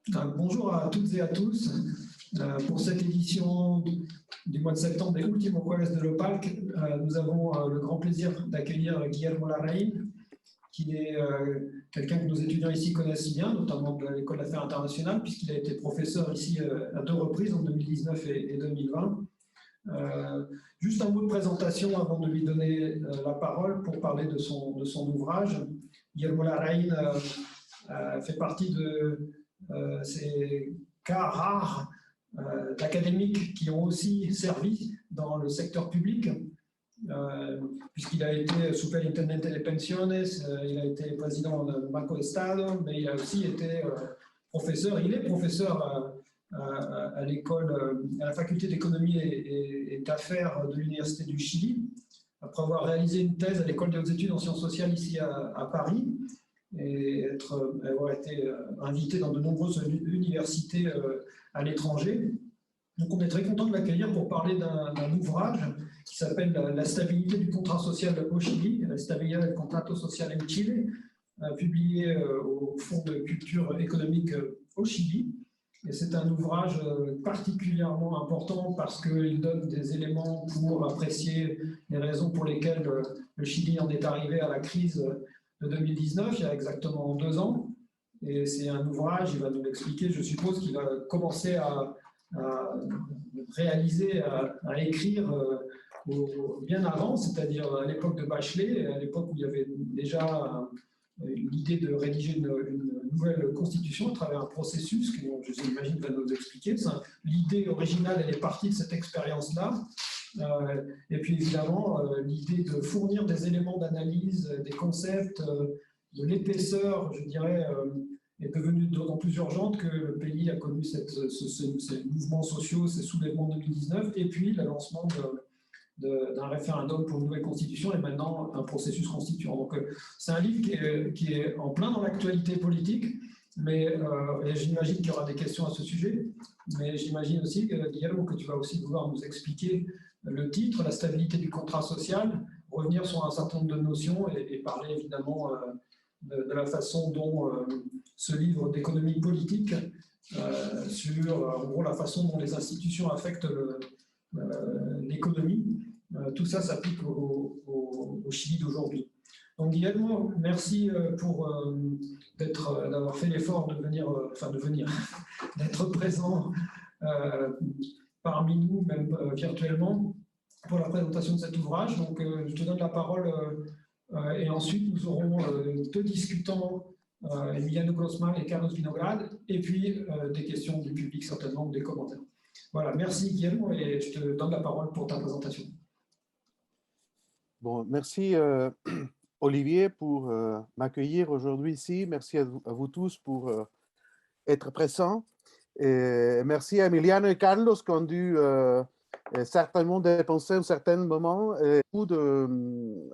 Bonjour à toutes et à tous. Pour cette édition du mois de septembre des Últimos Jueves de l'OPALC, nous avons le grand plaisir d'accueillir Guillermo Larraín, qui est quelqu'un que nos étudiants ici connaissent bien, notamment de l'École d'affaires internationales, puisqu'il a été professeur ici à 2 reprises, en 2019 et 2020. Juste un mot de présentation avant de lui donner la parole pour parler de son ouvrage. Guillermo Larraín fait partie de ces cas rares d'académiques qui ont aussi servi dans le secteur public, puisqu'il a été superintendente de pensiones, il a été président du Banco Estado, mais il a aussi été professeur. Il est professeur à l'école, à la faculté d'économie et d'affaires de l'Université du Chili, après avoir réalisé une thèse à l'école des hautes études en sciences sociales ici à Paris, et avoir été invité dans de nombreuses universités à l'étranger. Donc on est très content de l'accueillir pour parler d'un ouvrage qui s'appelle La stabilité du contrat social au Chili, La stabilidad del contrato social en Chile, publié au Fonds de culture économique au Chili. Et c'est un ouvrage particulièrement important parce qu'il donne des éléments pour apprécier les raisons pour lesquelles le Chili en est arrivé à la crise de 2019, il y a exactement 2 ans. Et c'est un ouvrage, il va nous l'expliquer, je suppose qu'il va commencer à réaliser, à écrire bien avant, c'est-à-dire à l'époque de Bachelet, à l'époque où il y avait déjà l'idée de rédiger une nouvelle constitution à travers un processus que j'imagine va nous expliquer. L'idée originale, elle est partie de cette expérience-là. Et puis évidemment, l'idée de fournir des éléments d'analyse, des concepts, de l'épaisseur, je dirais, est devenue d'autant plus urgente que le pays a connu ces mouvements sociaux, ces soulèvements de 2019, et puis le lancement d'un référendum pour une nouvelle constitution et maintenant un processus constituant. Donc c'est un livre qui est en plein dans l'actualité politique, mais j'imagine qu'il y aura des questions à ce sujet, mais j'imagine aussi, Guillermo, que tu vas aussi vouloir nous expliquer le titre, la stabilité du contrat social, revenir sur un certain nombre de notions et parler évidemment de la façon dont ce livre d'économie politique sur en gros la façon dont les institutions affectent l'économie. Tout ça s'applique au Chili d'aujourd'hui. Donc Guillermo, merci d'avoir fait l'effort de venir, d'être présent parmi nous, même virtuellement, pour la présentation de cet ouvrage. Donc je te donne la parole et ensuite nous aurons 2 discutants, Emiliano Grossman et Carlos Vinograd, et puis des questions du public certainement, ou des commentaires. Voilà, merci Guillermo, et je te donne la parole pour ta présentation. Bon, merci Olivier pour m'accueillir aujourd'hui ici. Merci à vous tous pour être présents. Et merci à Emiliano et Carlos qui ont dû certainement dépenser un certain moment.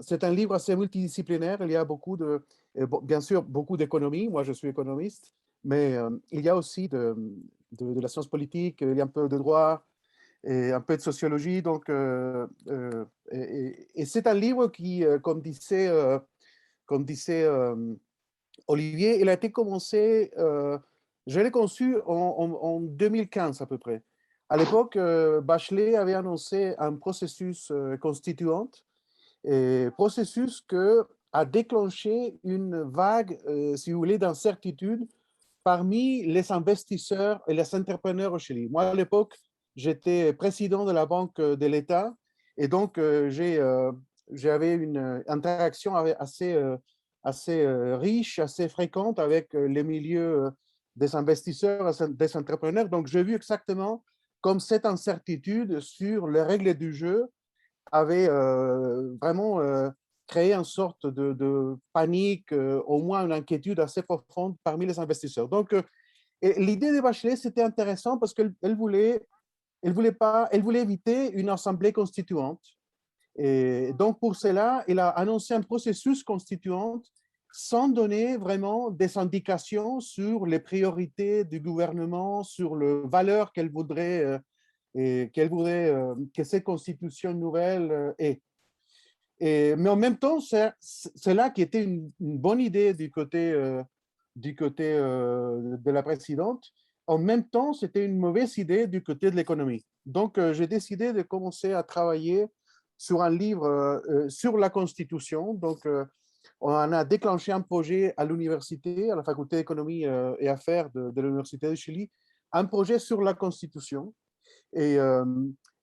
C'est un livre assez multidisciplinaire. Il y a bien sûr beaucoup d'économie. Moi, je suis économiste, mais il y a aussi de la science politique, il y a un peu de droit et un peu de sociologie. Donc, et c'est un livre qui, comme disait Olivier, il a été commencé, je l'ai conçu en 2015 à peu près. À l'époque, Bachelet avait annoncé un processus constituant, processus que a déclenché une vague, si vous voulez, d'incertitude parmi les investisseurs et les entrepreneurs au Chili. Moi, à l'époque, j'étais président de la Banque de l'État et donc j'avais une interaction assez riche, assez fréquente avec les milieux des investisseurs, des entrepreneurs. Donc, j'ai vu exactement comme cette incertitude sur les règles du jeu avait vraiment créé une sorte de panique, au moins une inquiétude assez profonde parmi les investisseurs. Donc, l'idée de Bachelet, c'était intéressant parce qu'elle voulait éviter une assemblée constituante. Et donc, pour cela, il a annoncé un processus constituant sans donner vraiment des indications sur les priorités du gouvernement, sur les valeurs qu'elle voudrait que cette constitution nouvelle ait. Mais en même temps, c'est là qui était une bonne idée du côté de la présidente, en même temps, c'était une mauvaise idée du côté de l'économie. Donc, j'ai décidé de commencer à travailler sur un livre sur la Constitution. Donc, on a déclenché un projet à l'université, à la faculté d'économie et affaires de l'Université du Chili, un projet sur la Constitution. Et,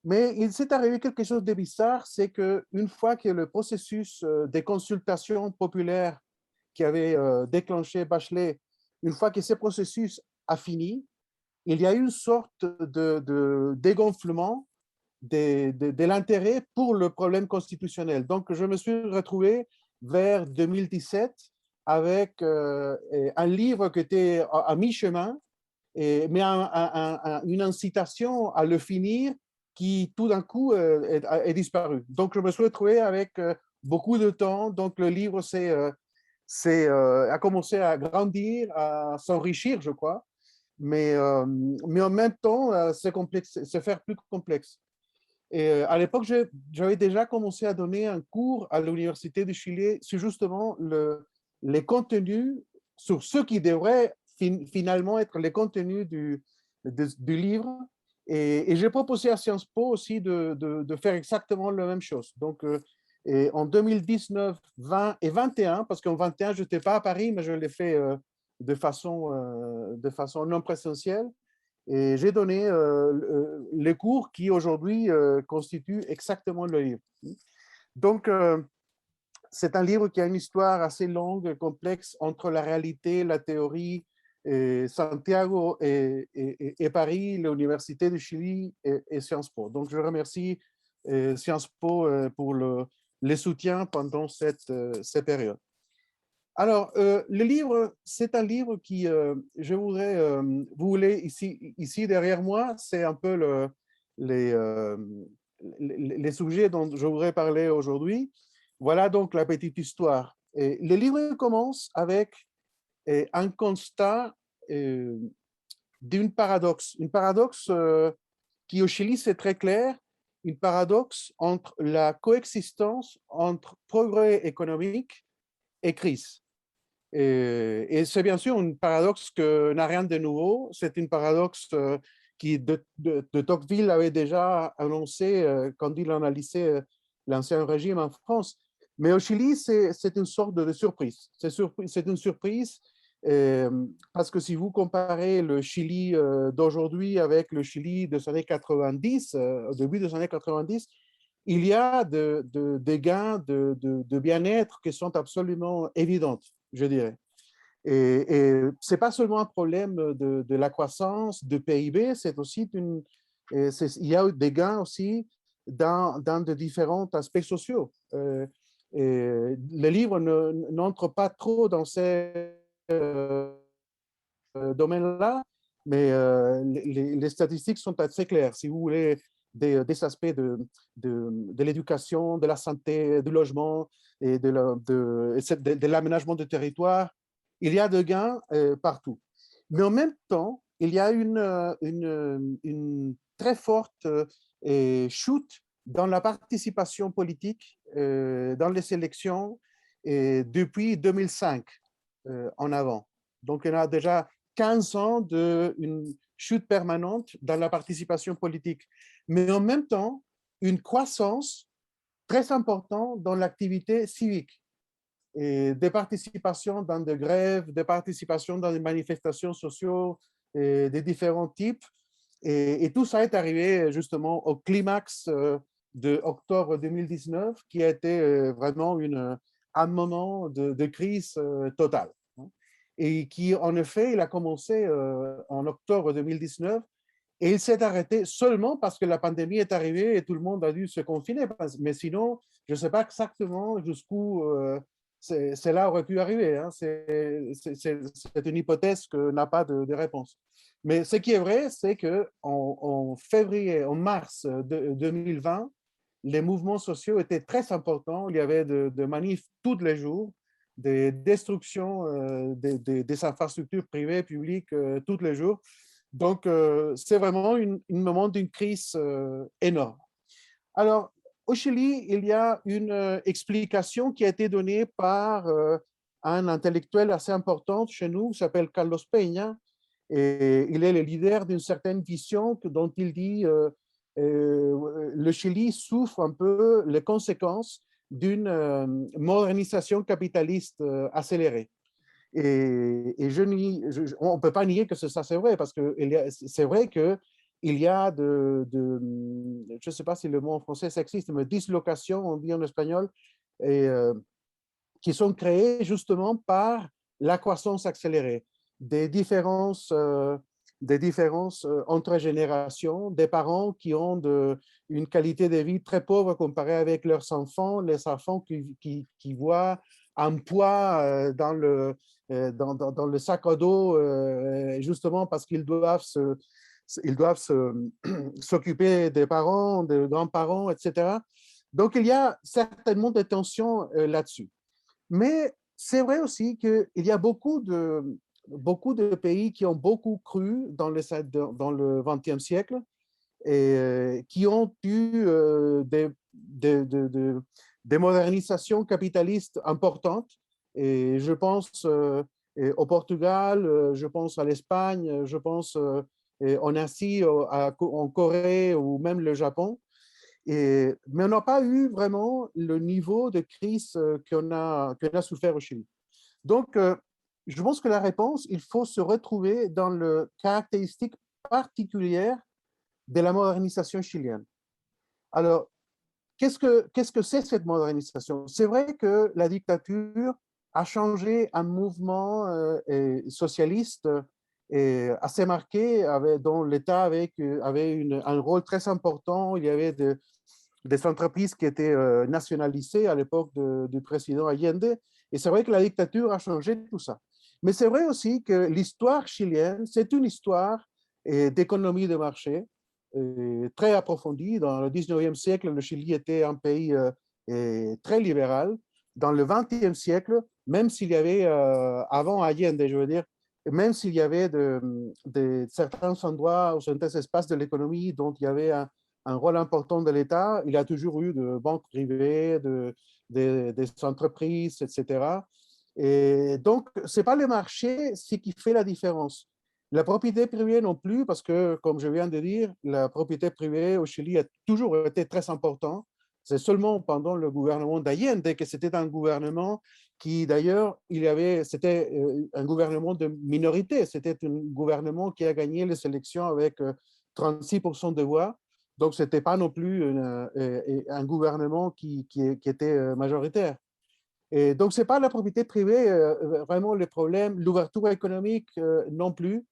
mais il s'est arrivé quelque chose de bizarre, c'est qu'une fois que le processus des consultations populaires qui avait déclenché Bachelet, une fois que ce processus a fini, il y a eu une sorte de dégonflement de l'intérêt pour le problème constitutionnel. Donc, je me suis retrouvé vers 2017 avec un livre qui était à mi-chemin, mais une incitation à le finir qui, tout d'un coup, est disparu. Donc, je me suis retrouvé avec beaucoup de temps. Donc, le livre a commencé à grandir, à s'enrichir, je crois. Mais en même temps, c'est faire plus complexe. Et à l'époque, j'avais déjà commencé à donner un cours à l'Université du Chili sur justement les contenus, sur ce qui devrait finalement être les contenus du livre. Et j'ai proposé à Sciences Po aussi de faire exactement la même chose. Donc, et en 2019, 20 et 21, parce qu'en 21, je n'étais pas à Paris, mais je l'ai fait de façon non présentielle. Et j'ai donné les cours qui aujourd'hui constituent exactement le livre. Donc, c'est un livre qui a une histoire assez longue, complexe entre la réalité, la théorie, Santiago et Paris, l'Université du Chili et Sciences Po. Donc, je remercie Sciences Po pour le soutien pendant cette période. Alors, le livre, c'est un livre qui, je voudrais, vous voulez, ici derrière moi, c'est un peu les sujets dont je voudrais parler aujourd'hui. Voilà donc la petite histoire. Et le livre commence avec un constat d'une paradoxe. Une paradoxe qui au Chili, c'est très clair, une paradoxe entre la coexistence entre progrès économique et crise. Et c'est bien sûr une paradoxe que n'a rien de nouveau. C'est une paradoxe qui de Tocqueville avait déjà annoncé quand il analysait l'ancien régime en France. Mais au Chili, c'est une sorte de surprise. C'est une surprise parce que si vous comparez le Chili d'aujourd'hui avec le Chili des années 90, au début des années 90, il y a des gains de bien-être qui sont absolument évidents, je dirais. Et ce n'est pas seulement un problème de la croissance, de PIB, c'est aussi il y a des gains aussi dans de différents aspects sociaux. Le livre n'entre pas trop dans ces domaines-là, mais les statistiques sont assez claires. Si vous voulez des aspects de l'éducation, de la santé, du logement et de l'aménagement du territoire, il y a des gains partout. Mais en même temps, il y a une très forte chute dans la participation politique dans les élections depuis 2005 en avant. Donc, il y a déjà 15 ans d'une chute permanente dans la participation politique, mais en même temps, une croissance très importante dans l'activité civique, et des participations dans des grèves, des participations dans des manifestations sociales de différents types. Et tout ça est arrivé justement au climax de octobre 2019, qui a été vraiment un moment de crise totale. Et qui, en effet, il a commencé en octobre 2019 et il s'est arrêté seulement parce que la pandémie est arrivée et tout le monde a dû se confiner. Mais sinon, je ne sais pas exactement jusqu'où cela aurait pu arriver. Hein. C'est une hypothèse que n'a pas de réponse. Mais ce qui est vrai, c'est qu'en février, en mars 2020, les mouvements sociaux étaient très importants. Il y avait de manifs tous les jours, des destructions des infrastructures privées, publiques tous les jours. Donc, c'est vraiment un moment d'une crise énorme. Alors, au Chili, il y a une explication qui a été donnée par un intellectuel assez important chez nous, qui s'appelle Carlos Peña, Et il est le leader d'une certaine vision dont il dit le Chili souffre un peu les conséquences d'une modernisation capitaliste accélérée. Et on ne peut pas nier que ça c'est vrai, parce que c'est vrai qu'il y a je ne sais pas si le mot en français existe, mais dislocation, on dit en espagnol, et, qui sont créées justement par la croissance accélérée, des différences entre générations, des parents qui ont une qualité de vie très pauvre comparée avec leurs enfants, les enfants qui voient un poids dans le sac à dos, justement parce qu'ils doivent s'occuper des parents, des grands-parents, etc. Donc, il y a certainement des tensions là-dessus. Mais c'est vrai aussi qu'il y a beaucoup de pays qui ont beaucoup cru dans le XXe siècle et qui ont eu des modernisations capitalistes importantes. Et je pense au Portugal, je pense à l'Espagne, je pense en Asie, en Corée ou même le Japon. Mais on n'a pas eu vraiment le niveau de crise qu'on a souffert au Chili. Donc, je pense que la réponse, il faut se retrouver dans le caractéristique particulière de la modernisation chilienne. Alors, qu'est-ce que c'est cette modernisation? C'est vrai que la dictature a changé un mouvement socialiste assez marqué, dont l'État avait un rôle très important. Il y avait des entreprises qui étaient nationalisées à l'époque du président Allende. Et c'est vrai que la dictature a changé tout ça. Mais c'est vrai aussi que l'histoire chilienne, c'est une histoire d'économie de marché très approfondie. Dans le 19e siècle, le Chili était un pays très libéral. Dans le 20e siècle, même s'il y avait, avant Allende, je veux dire, même s'il y avait certains endroits ou certains espaces de l'économie dont il y avait un rôle important de l'État, il y a toujours eu de banques privées, des entreprises, etc. Et donc, ce n'est pas le marché ce qui fait la différence. La propriété privée non plus, parce que, comme je viens de dire, la propriété privée au Chili a toujours été très importante. C'est seulement pendant le gouvernement d'Allende que c'était un gouvernement qui, d'ailleurs, c'était un gouvernement de minorité. C'était un gouvernement qui a gagné les élections avec 36% de voix. Donc, ce n'était pas non plus un gouvernement qui était majoritaire. Et donc, ce n'est pas la propriété privée vraiment le problème, l'ouverture économique non plus.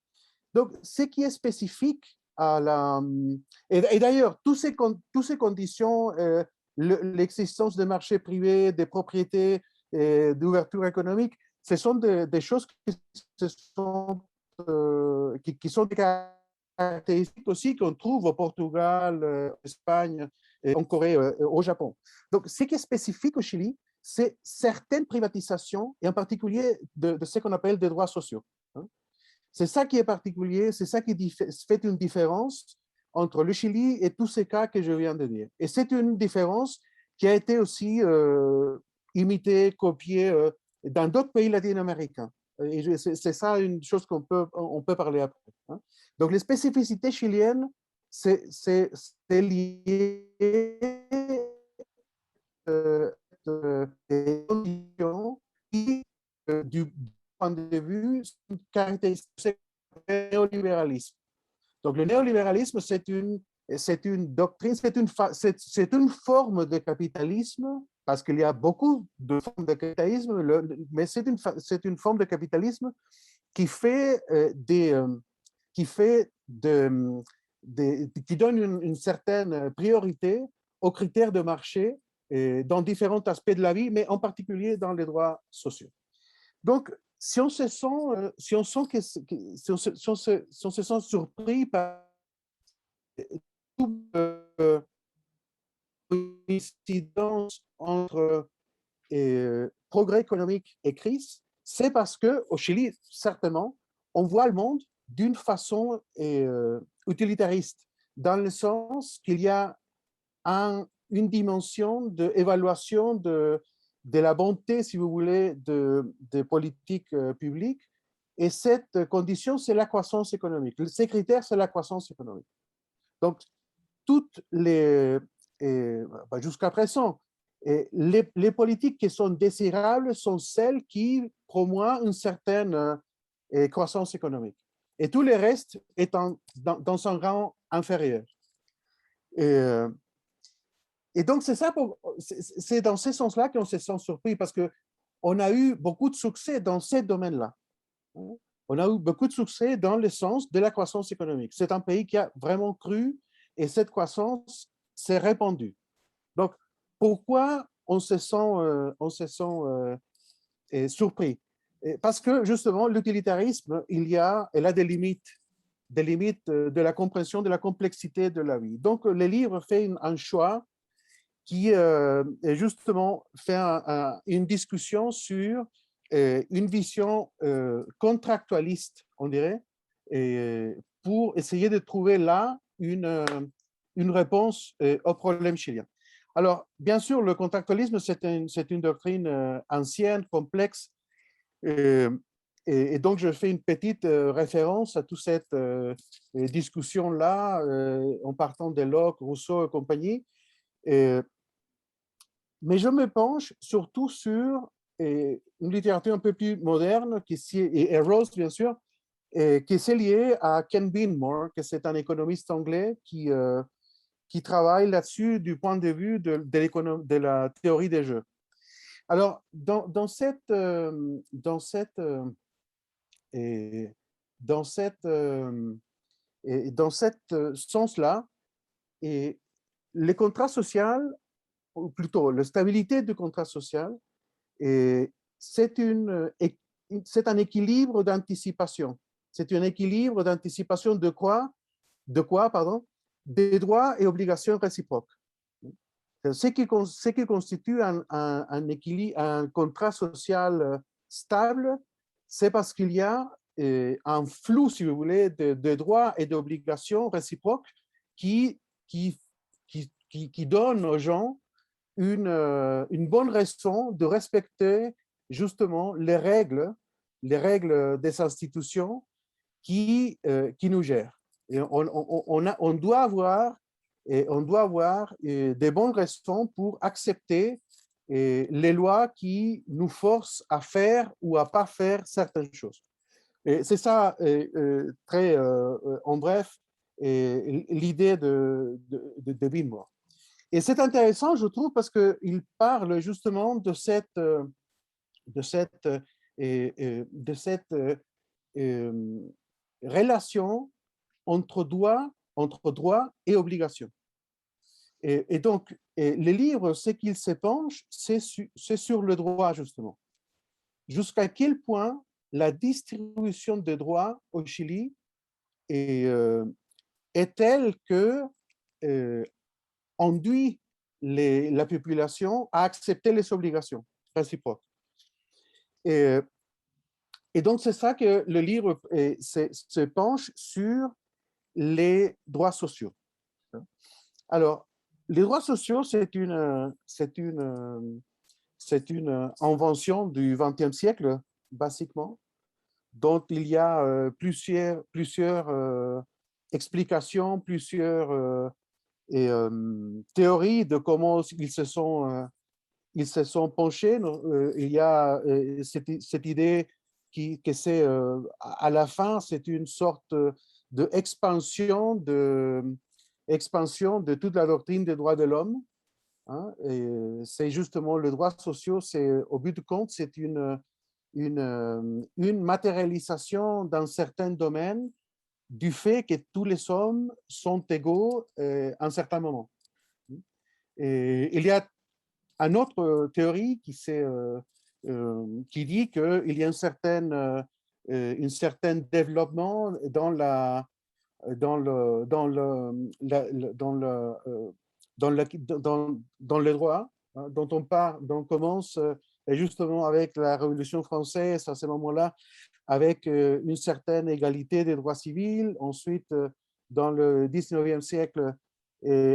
Donc, ce qui est spécifique à la... Et d'ailleurs, toutes ces conditions, l'existence des marchés privés, des propriétés, d'ouverture économique, ce sont des choses qui sont des caractéristiques aussi qu'on trouve au Portugal, en Espagne, en Corée, au Japon. Donc, ce qui est spécifique au Chili, c'est certaines privatisations, et en particulier de ce qu'on appelle des droits sociaux. C'est ça qui est particulier, c'est ça qui fait une différence entre le Chili et tous ces cas que je viens de dire. Et c'est une différence qui a été aussi imitée, copiée dans d'autres pays latino-américains. Et c'est ça une chose on peut parler après. Donc, les spécificités chiliennes, c'est lié des conditions qui, du point de vue, une caractéristique du néolibéralisme. Donc, le néolibéralisme, c'est une doctrine, c'est une forme de capitalisme, parce qu'il y a beaucoup de formes de capitalisme, mais c'est une forme de capitalisme qui fait qui donne une certaine priorité aux critères de marché dans différents aspects de la vie, mais en particulier dans les droits sociaux. Donc, si on se sent surpris par toute coïncidence entre progrès économique et crise, c'est parce qu'au Chili, certainement, on voit le monde d'une façon utilitariste, dans le sens qu'il y a une dimension d'évaluation de la bonté, si vous voulez, des politiques publiques Et cette condition, c'est la croissance économique. Ces critères, c'est la croissance économique. Donc, toutes les, jusqu'à présent, les politiques qui sont désirables sont celles qui promouvent une certaine croissance économique. Et tout le reste est dans un rang inférieur. Et donc, c'est dans ce sens-là qu'on se sent surpris parce qu'on a eu beaucoup de succès dans ces domaines-là. On a eu beaucoup de succès dans le sens de la croissance économique. C'est un pays qui a vraiment cru et cette croissance s'est répandue. Donc, pourquoi on se sent surpris? Parce que justement, l'utilitarisme, il a des limites de la compréhension de la complexité de la vie. Donc, le livre fait un choix qui justement fait une discussion sur une vision contractualiste, on dirait, pour essayer de trouver là une réponse au problème chilien. Alors, bien sûr, le contractualisme, c'est une doctrine ancienne, complexe, et donc je fais une petite référence à toute cette discussion-là, en partant de Locke, Rousseau et compagnie. Mais je me penche surtout sur une littérature un peu plus moderne, et Rawls, bien sûr, qui s'est liée à Ken Beamore, que c'est un économiste anglais qui travaille là-dessus du point de vue de la théorie des jeux. Alors, dans cette sens-là, les contrats sociaux, ou plutôt la stabilité du contrat social, c'est un équilibre d'anticipation. C'est un équilibre d'anticipation de quoi? Des droits et obligations réciproques. Ce qui constitue un contrat social stable, c'est parce qu'il y a un flou, si vous voulez, de droits et d'obligations réciproques qui donnent aux gens une bonne raison de respecter justement les règles des institutions qui nous gèrent. Et on doit avoir des bonnes raisons pour accepter les lois qui nous forcent à faire ou à pas faire certaines choses. Et c'est ça, très en bref, l'idée de Beamore. Et c'est intéressant, je trouve, parce qu'il parle justement de cette relation entre droit et obligation. Et donc, le livre, ce qu'il se penche, c'est sur le droit, justement. Jusqu'à quel point la distribution des droits au Chili est telle que induit la population à accepter les obligations réciproques. Et donc, c'est ça que le livre se penche sur les droits sociaux. Alors, les droits sociaux, c'est une invention du XXe siècle, basiquement, dont il y a plusieurs explications, plusieurs théories de comment ils se sont penchés. Il y a cette idée que c'est à la fin, c'est une sorte d'expansion de toute la doctrine des droits de l'homme. Hein, c'est justement le droit social, au bout du compte, c'est une matérialisation dans certains domaines du fait que tous les hommes sont égaux à un certain moment. Et il y a une autre théorie qui dit qu'il y a un certain développement dans le droit, hein, dont on commence justement avec la Révolution française à ce moment-là, avec une certaine égalité des droits civils, ensuite dans le 19e siècle,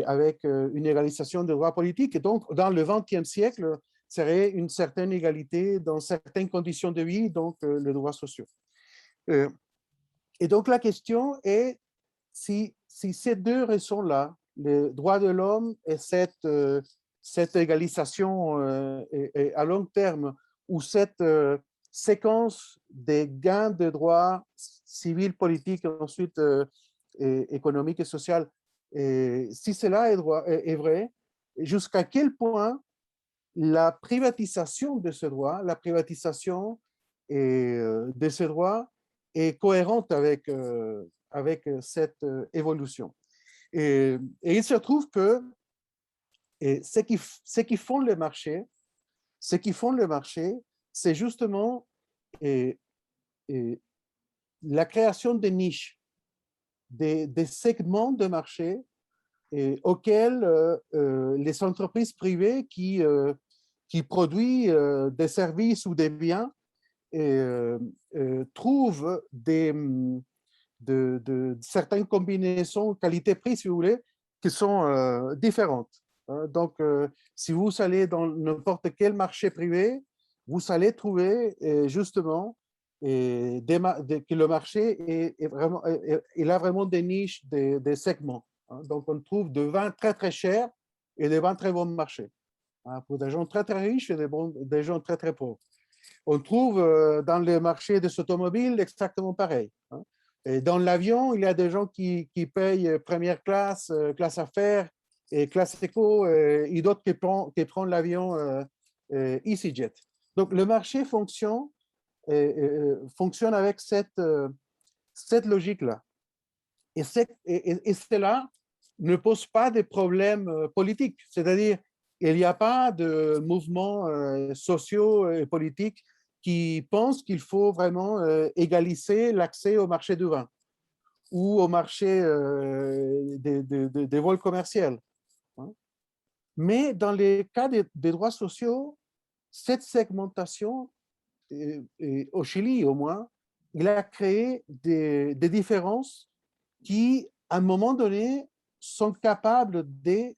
avec une égalisation des droits politiques, et donc dans le 20e siècle, serait une certaine égalité dans certaines conditions de vie, donc les droits sociaux. Euh, et donc, la question est si ces deux raisons-là, les droits de l'homme et cette égalisation et à long terme, ou cette séquence des gains de droits civils, politiques, et ensuite économiques et sociaux, et si cela est vrai, jusqu'à quel point la privatisation de ce droit, la privatisation de ce droit est cohérente avec cette évolution. Et il se trouve que ce qui font le marché, c'est justement la création de niches, des segments de marché auxquels les entreprises privées qui produisent des services ou des biens trouvent certaines combinaisons qualité-prix, si vous voulez, qui sont différentes. Donc, si vous allez dans n'importe quel marché privé, vous allez trouver justement que le marché il a vraiment des niches, des segments. Donc, on trouve de vins très, très chers et des vins très bon marché. Pour des gens très, très riches et des gens très, très pauvres. On trouve dans les marchés des automobiles exactement pareil. Et dans l'avion, il y a des gens qui payent première classe, classe affaires et classe éco, et d'autres qui prennent l'avion EasyJet. Donc, le marché fonctionne avec cette logique-là. Et cela ne pose pas de problèmes politiques. C'est-à-dire, il n'y a pas de mouvements sociaux et politiques qui pensent qu'il faut vraiment égaliser l'accès au marché du vin ou au marché des vols commerciaux. Mais dans les cas des droits sociaux, cette segmentation, au Chili au moins, il a créé des différences qui, à un moment donné, sont capables de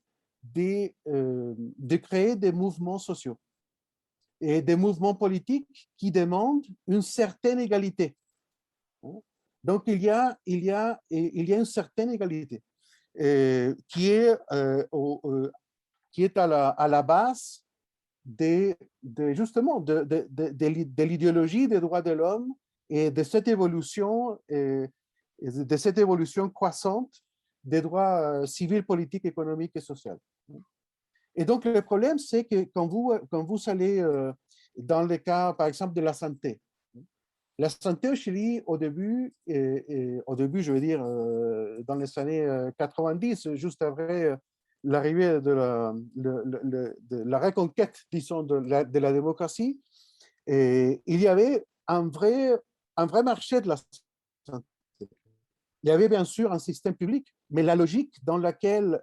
créer des mouvements sociaux et des mouvements politiques qui demandent une certaine égalité. Donc, il y a une certaine égalité qui est à la base justement de l'idéologie des droits de l'homme et de cette évolution croissante des droits civils, politiques, économiques et sociaux. Et donc, le problème, c'est que quand vous allez dans le cas, par exemple, de la santé au Chili, au début, je veux dire, dans les années 90, juste après l'arrivée de la reconquête, disons, de la démocratie, il y avait un vrai marché de la santé. Il y avait bien sûr un système public, mais la logique dans laquelle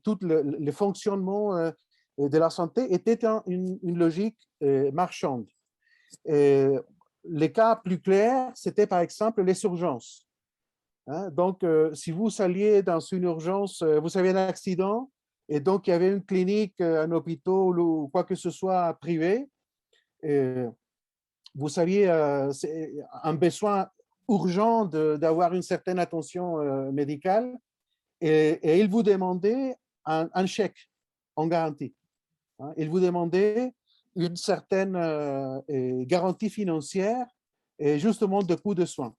tout le fonctionnement de la santé était une logique marchande. Les cas plus clairs, c'était par exemple les urgences. Donc, si vous alliez dans une urgence, vous avez un accident, et donc il y avait une clinique, un hôpital ou quoi que ce soit privé, vous aviez un besoin urgent d'avoir une certaine attention médicale, et il vous demandait un chèque en garantie. Il vous demandait une certaine garantie financière et justement de coûts de soins.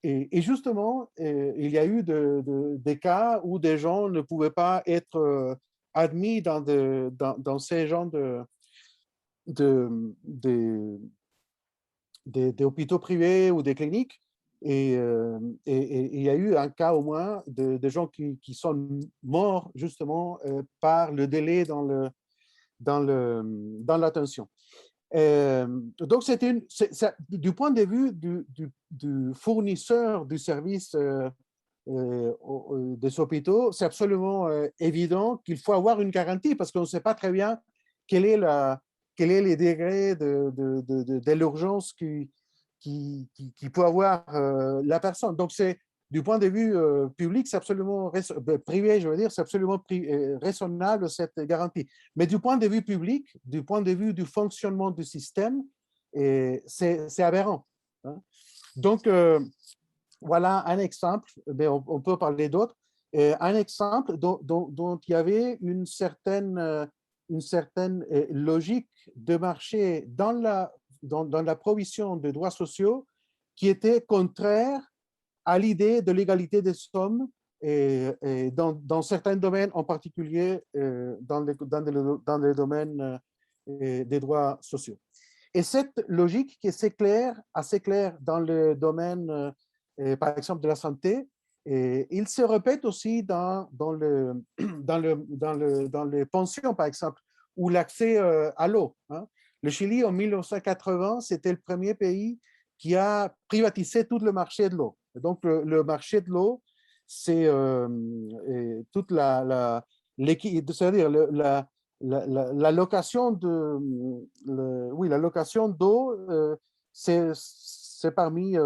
Et justement, il y a eu des cas où des gens ne pouvaient pas être admis dans ces genres des hôpitaux privés ou des cliniques. Et il y a eu un cas au moins de gens qui sont morts justement par le délai dans l'attention. Donc, du point de vue du fournisseur du service des hôpitaux, c'est absolument évident qu'il faut avoir une garantie parce qu'on ne sait pas très bien quel est les degrés de l'urgence qui peut avoir la personne. Donc, du point de vue public, c'est absolument privé, je veux dire, c'est absolument raisonnable cette garantie. Mais du point de vue public, du point de vue du fonctionnement du système, c'est aberrant. Hein. Donc, voilà un exemple, mais on peut parler d'autres. Un exemple dont il y avait une certaine logique de marché dans la provision de droits sociaux qui était contraire à l'idée de l'égalité des sommes et dans certains domaines, en particulier dans les domaines des droits sociaux. Et cette logique qui est assez claire dans le domaine, par exemple, de la santé, il se répète aussi dans les pensions, par exemple, ou l'accès à l'eau. Hein. Le Chili, en 1980, c'était le premier pays qui a privatisé tout le marché de l'eau. Donc, le marché de l'eau, c'est toute c'est-à-dire la location la location d'eau, c'est parmi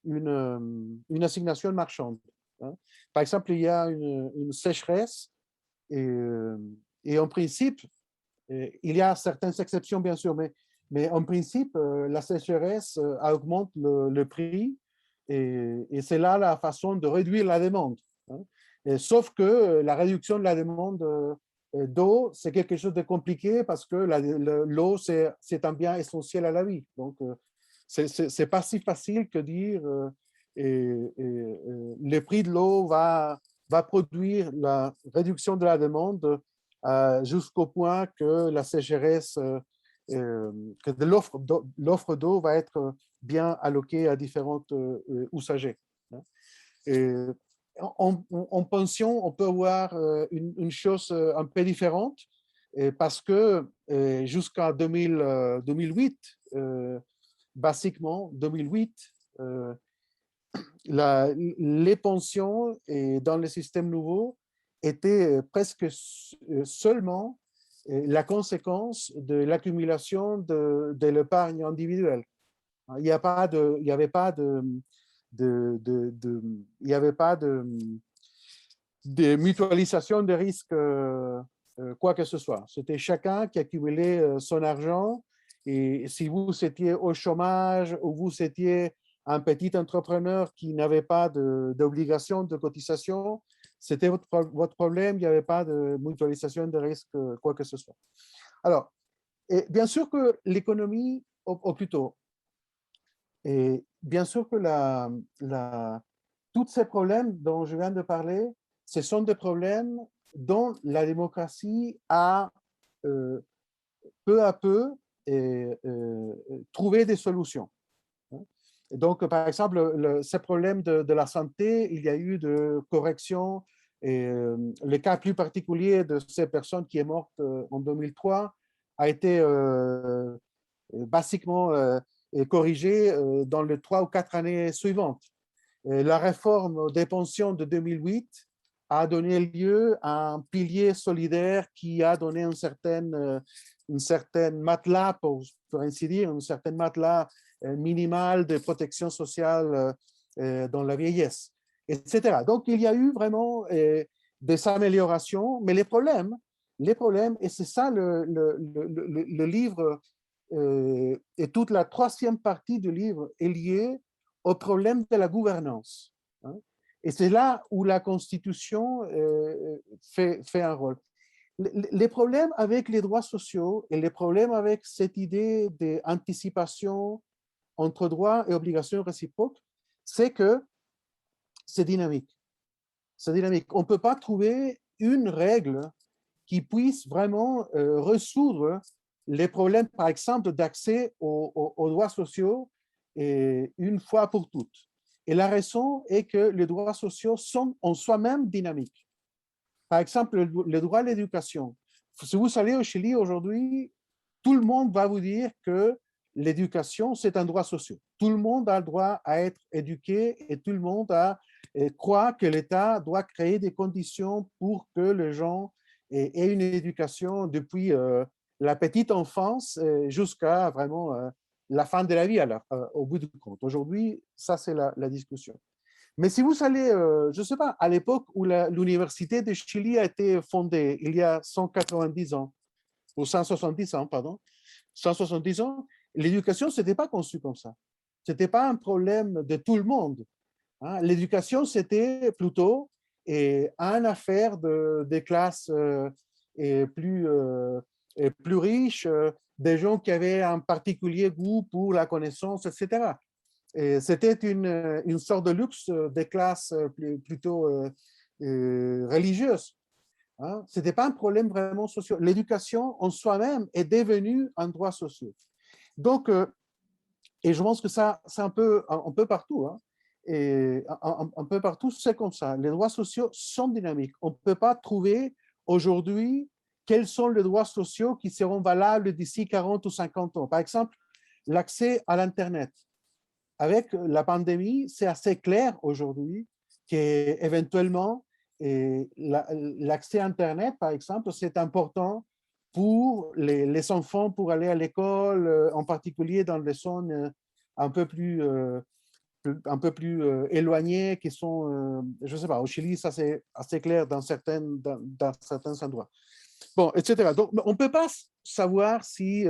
une assignation marchande. Hein. Par exemple, il y a une sécheresse et en principe, il y a certaines exceptions bien sûr, mais en principe, la sécheresse augmente le prix et c'est là la façon de réduire la demande. Hein. Sauf que la réduction de la demande d'eau, c'est quelque chose de compliqué parce que l'eau, c'est un bien essentiel à la vie. Donc, c'est pas si facile que dire le prix de l'eau va produire la réduction de la demande jusqu'au point que la sécheresse, que l'offre d'eau va être bien alloquée à différents usagers. En pension, on peut voir une chose un peu différente parce que jusqu'en 2008, basiquement 2008, les pensions dans le système nouveau étaient presque seulement la conséquence de l'accumulation de l'épargne individuelle. Il n'y avait pas de mutualisation de risques, quoi que ce soit. C'était chacun qui accumulait son argent et si vous étiez au chômage ou vous étiez un petit entrepreneur qui n'avait pas d'obligation de cotisation, c'était votre problème, il n'y avait pas de mutualisation de risques, quoi que ce soit. Alors, et bien sûr que l'économie, ou plutôt, et bien sûr que tous ces problèmes dont je viens de parler, ce sont des problèmes dont la démocratie a peu à peu trouvé des solutions. Et donc, par exemple, ces problèmes de la santé, il y a eu de corrections. Et le cas plus particulier de ces personnes qui est morte en 2003 a été basiquement corrigé dans les 3 ou 4 années suivantes. La réforme des pensions de 2008 a donné lieu à un pilier solidaire qui a donné une certaine matelas, pour ainsi dire, une certaine matelas minimale de protection sociale dans la vieillesse, etc. Donc, il y a eu vraiment des améliorations, mais les problèmes, et c'est ça le livre, et toute la troisième partie du livre est liée au problème de la gouvernance. Hein. Et c'est là où la Constitution fait un rôle. Les problèmes avec les droits sociaux et les problèmes avec cette idée d'anticipation entre droits et obligations réciproques, c'est que c'est dynamique. C'est dynamique. On ne peut pas trouver une règle qui puisse vraiment résoudre les problèmes, par exemple, d'accès aux droits sociaux une fois pour toutes. Et la raison est que les droits sociaux sont en soi-même dynamiques. Par exemple, le droit à l'éducation. Si vous allez au Chili aujourd'hui, tout le monde va vous dire que l'éducation, c'est un droit social. Tout le monde a le droit à être éduqué et tout le monde croit que l'État doit créer des conditions pour que les gens aient une éducation depuis la petite enfance jusqu'à vraiment la fin de la vie au bout du compte. Aujourd'hui, ça, c'est la discussion. Mais si vous allez, je ne sais pas, à l'époque où l'Université de Chili a été fondée, il y a 190 ans, ou 170 ans, pardon, 170 ans, l'éducation, ce n'était pas conçu comme ça. Ce n'était pas un problème de tout le monde. Hein. L'éducation, c'était plutôt une affaire des classes plus riches, des gens qui avaient un particulier goût pour la connaissance, etc. C'était une sorte de luxe des classes plutôt religieuses. Hein. Ce n'était pas un problème vraiment social. L'éducation en soi-même est devenue un droit social. Donc, et je pense que ça, c'est un peu partout. Hein. Et un peu partout, c'est comme ça. Les droits sociaux sont dynamiques. On ne peut pas trouver aujourd'hui quels sont les droits sociaux qui seront valables d'ici 40 ou 50 ans. Par exemple, l'accès à l'Internet. Avec la pandémie, c'est assez clair aujourd'hui qu'éventuellement, l'accès à Internet, par exemple, c'est important pour les enfants pour aller à l'école, en particulier dans les zones un peu plus éloignées qui sont, je ne sais pas, au Chili, ça c'est assez clair dans certains endroits. Bon, etc. Donc, on ne peut pas savoir si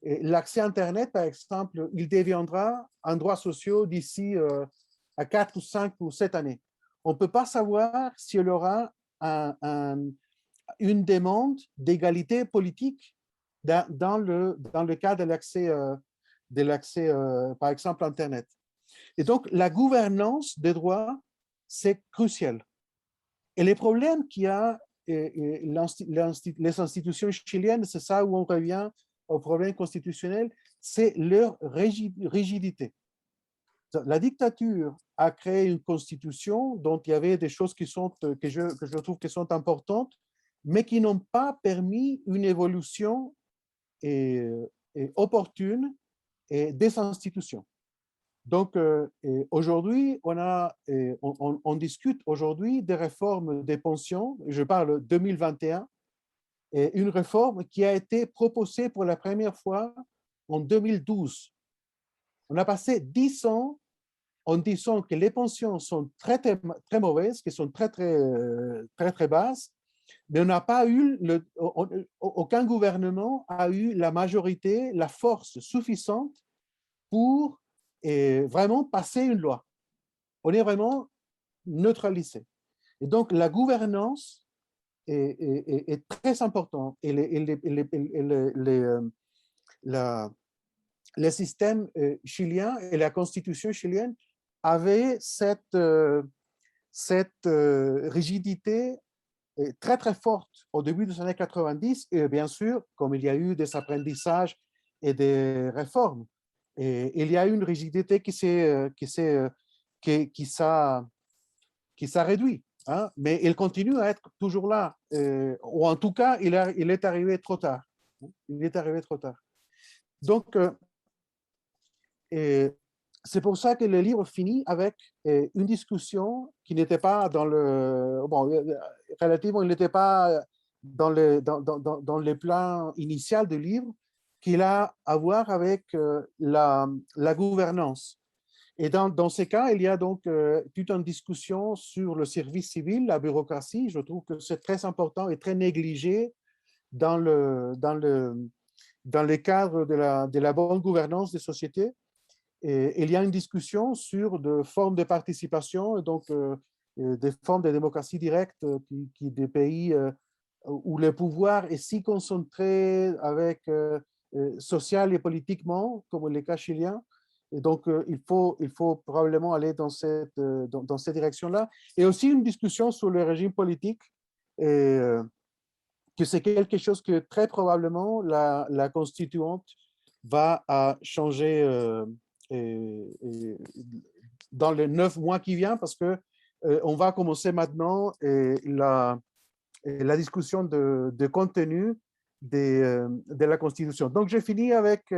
l'accès à Internet, par exemple, il deviendra un droit social d'ici à 4 ou 5 ou 7 années. On ne peut pas savoir s'il y aura une demande d'égalité politique dans le cas de l'accès, par exemple, à Internet. Et donc, la gouvernance des droits, c'est crucial. Et les problèmes qu'il y a, les institutions chiliennes, c'est ça où on revient au problème constitutionnel, c'est leur rigidité. La dictature a créé une constitution dont il y avait des choses que je trouve qui sont importantes, mais qui n'ont pas permis une évolution opportune des institutions. Donc, aujourd'hui, on discute aujourd'hui des réformes des pensions, je parle 2021, et une réforme qui a été proposée pour la première fois en 2012. On a passé 10 ans en disant que les pensions sont très, très, très mauvaises, qu'elles sont très, très, très, très basses, mais on n'a pas eu, aucun gouvernement a eu la majorité, la force suffisante pour vraiment passer une loi. On est vraiment neutralisé. Et donc, la gouvernance est très importante. Et le système chilien et la constitution chilienne avaient cette rigidité très, très forte au début des années 90. Et bien sûr, comme il y a eu des apprentissages et des réformes, et il y a eu une rigidité qui s'est réduite. Hein, mais il continue à être toujours là. Ou en tout cas, il est arrivé trop tard. Il est arrivé trop tard. Donc, c'est pour ça que le livre finit avec une discussion qui n'était pas dans le... Bon, relativement, il n'était pas dans les plans initial du livre, qu'il a à voir avec la gouvernance. Et dans ces cas, il y a donc toute une discussion sur le service civil, la bureaucratie. Je trouve que c'est très important et très négligé dans le cadre de la bonne gouvernance des sociétés. Et il y a une discussion sur des formes de participation, donc des formes de démocratie directe qui des pays où le pouvoir est si concentré avec social et politiquement, comme le cas chilien. Et donc, il faut probablement aller dans cette direction-là. Et aussi une discussion sur le régime politique, que c'est quelque chose que très probablement la constituante va changer dans les 9 mois qui viennent, parce que on va commencer maintenant la discussion de contenu de la Constitution. Donc, j'ai fini avec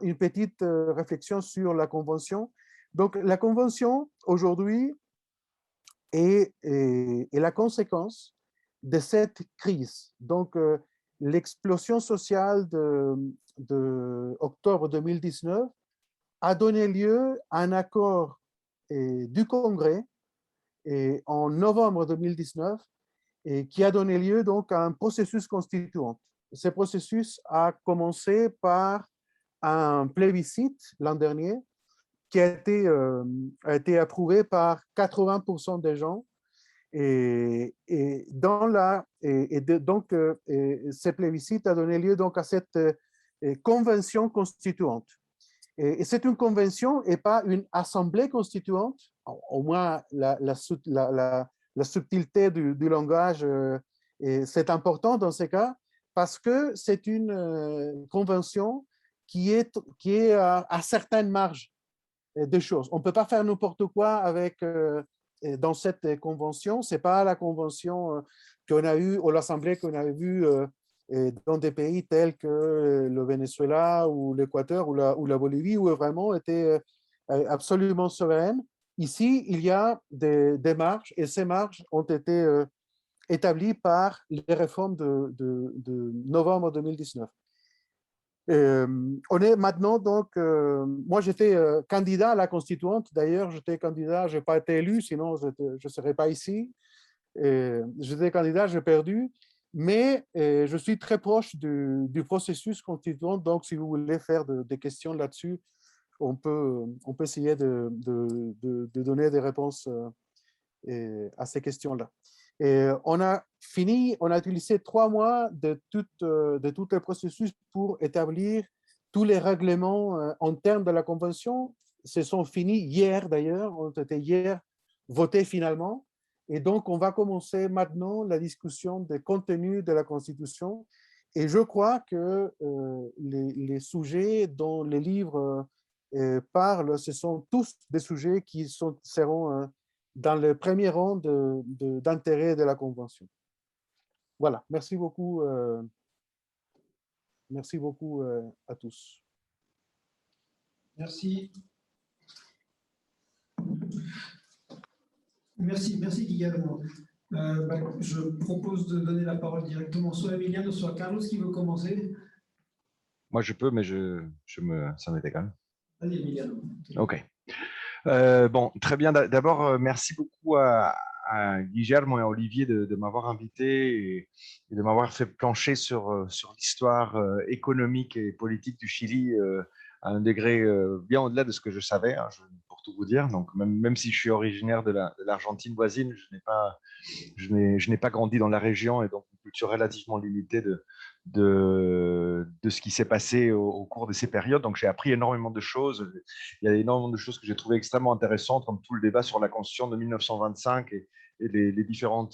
une petite réflexion sur la Convention. Donc, la Convention, aujourd'hui, est la conséquence de cette crise. Donc, l'explosion sociale de octobre 2019 a donné lieu à un accord du Congrès en novembre 2019 et qui a donné lieu donc à un processus constituant. Ce processus a commencé par un plébiscite l'an dernier qui a été approuvé par 80% des gens. Donc, ce plébiscite a donné lieu donc à cette convention constituante. Et c'est une convention et pas une assemblée constituante. Au moins, la subtilité du langage, c'est important dans ces cas, parce que c'est une convention qui est à certaines marges de choses. On ne peut pas faire n'importe quoi avec, dans cette convention. Ce n'est pas la convention qu'on a eue, ou l'assemblée qu'on avait vue dans des pays tels que le Venezuela ou l'Équateur ou la Bolivie, où vraiment était absolument souveraine. Ici, il y a des marges, et ces marges ont été établies par les réformes de novembre 2019. On est maintenant donc, moi j'étais candidat à la constituante, d'ailleurs j'étais candidat, je n'ai pas été élu, sinon je ne serais pas ici. J'étais candidat, j'ai perdu, mais je suis très proche du processus constituant, donc si vous voulez faire des questions là-dessus, on peut essayer de donner des réponses à ces questions-là. On a utilisé 3 mois de tout le processus pour établir tous les règlements en termes de la Convention. Se sont finis hier d'ailleurs, ont été hier votés finalement. Et donc, on va commencer maintenant la discussion des contenus de la Constitution. Et je crois que les sujets dont les livres parlent, ce sont tous des sujets qui seront dans le premier rang d'intérêt de la Convention. Voilà, merci beaucoup à tous. Merci. Merci Guillermo. Je propose de donner la parole directement soit à Emiliano, soit à Carlos qui veut commencer. Moi, je peux, mais ça m'était quand même. Allez, Emiliano. OK. Bon, très bien. D'abord, merci beaucoup à Guillermo et à Olivier de m'avoir invité et de m'avoir fait plancher sur l'histoire économique et politique du Chili à un degré bien au-delà de ce que je savais, hein, pour tout vous dire. Donc, même si je suis originaire de l'Argentine voisine, je n'ai pas grandi dans la région et donc une culture relativement limitée de ce qui s'est passé au cours de ces périodes. Donc, j'ai appris énormément de choses. Il y a énormément de choses que j'ai trouvées extrêmement intéressantes, comme tout le débat sur la Constitution de 1925 et les différents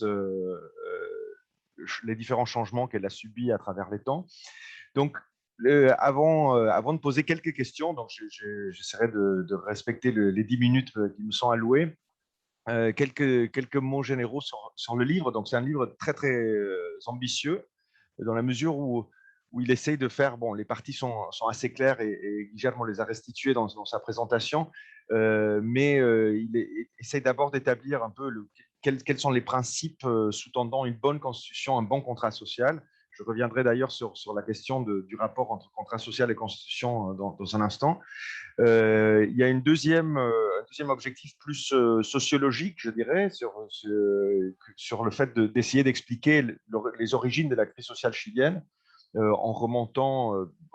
changements qu'elle a subis à travers les temps. Donc, avant de poser quelques questions, donc j'essaierai de respecter les 10 minutes qui me sont allouées. Quelques mots généraux sur le livre. Donc, c'est un livre très, très ambitieux, dans la mesure où il essaye de faire, bon, les parties sont assez claires et Guillermo les a restituées dans sa présentation, mais il essaye d'abord d'établir un peu quels sont les principes sous-tendant une bonne constitution, un bon contrat social. Je reviendrai d'ailleurs sur la question du rapport entre contrat social et constitution dans un instant. Il y a un deuxième objectif plus sociologique, je dirais, sur le fait d'essayer d'expliquer les origines de la crise sociale chilienne, en remontant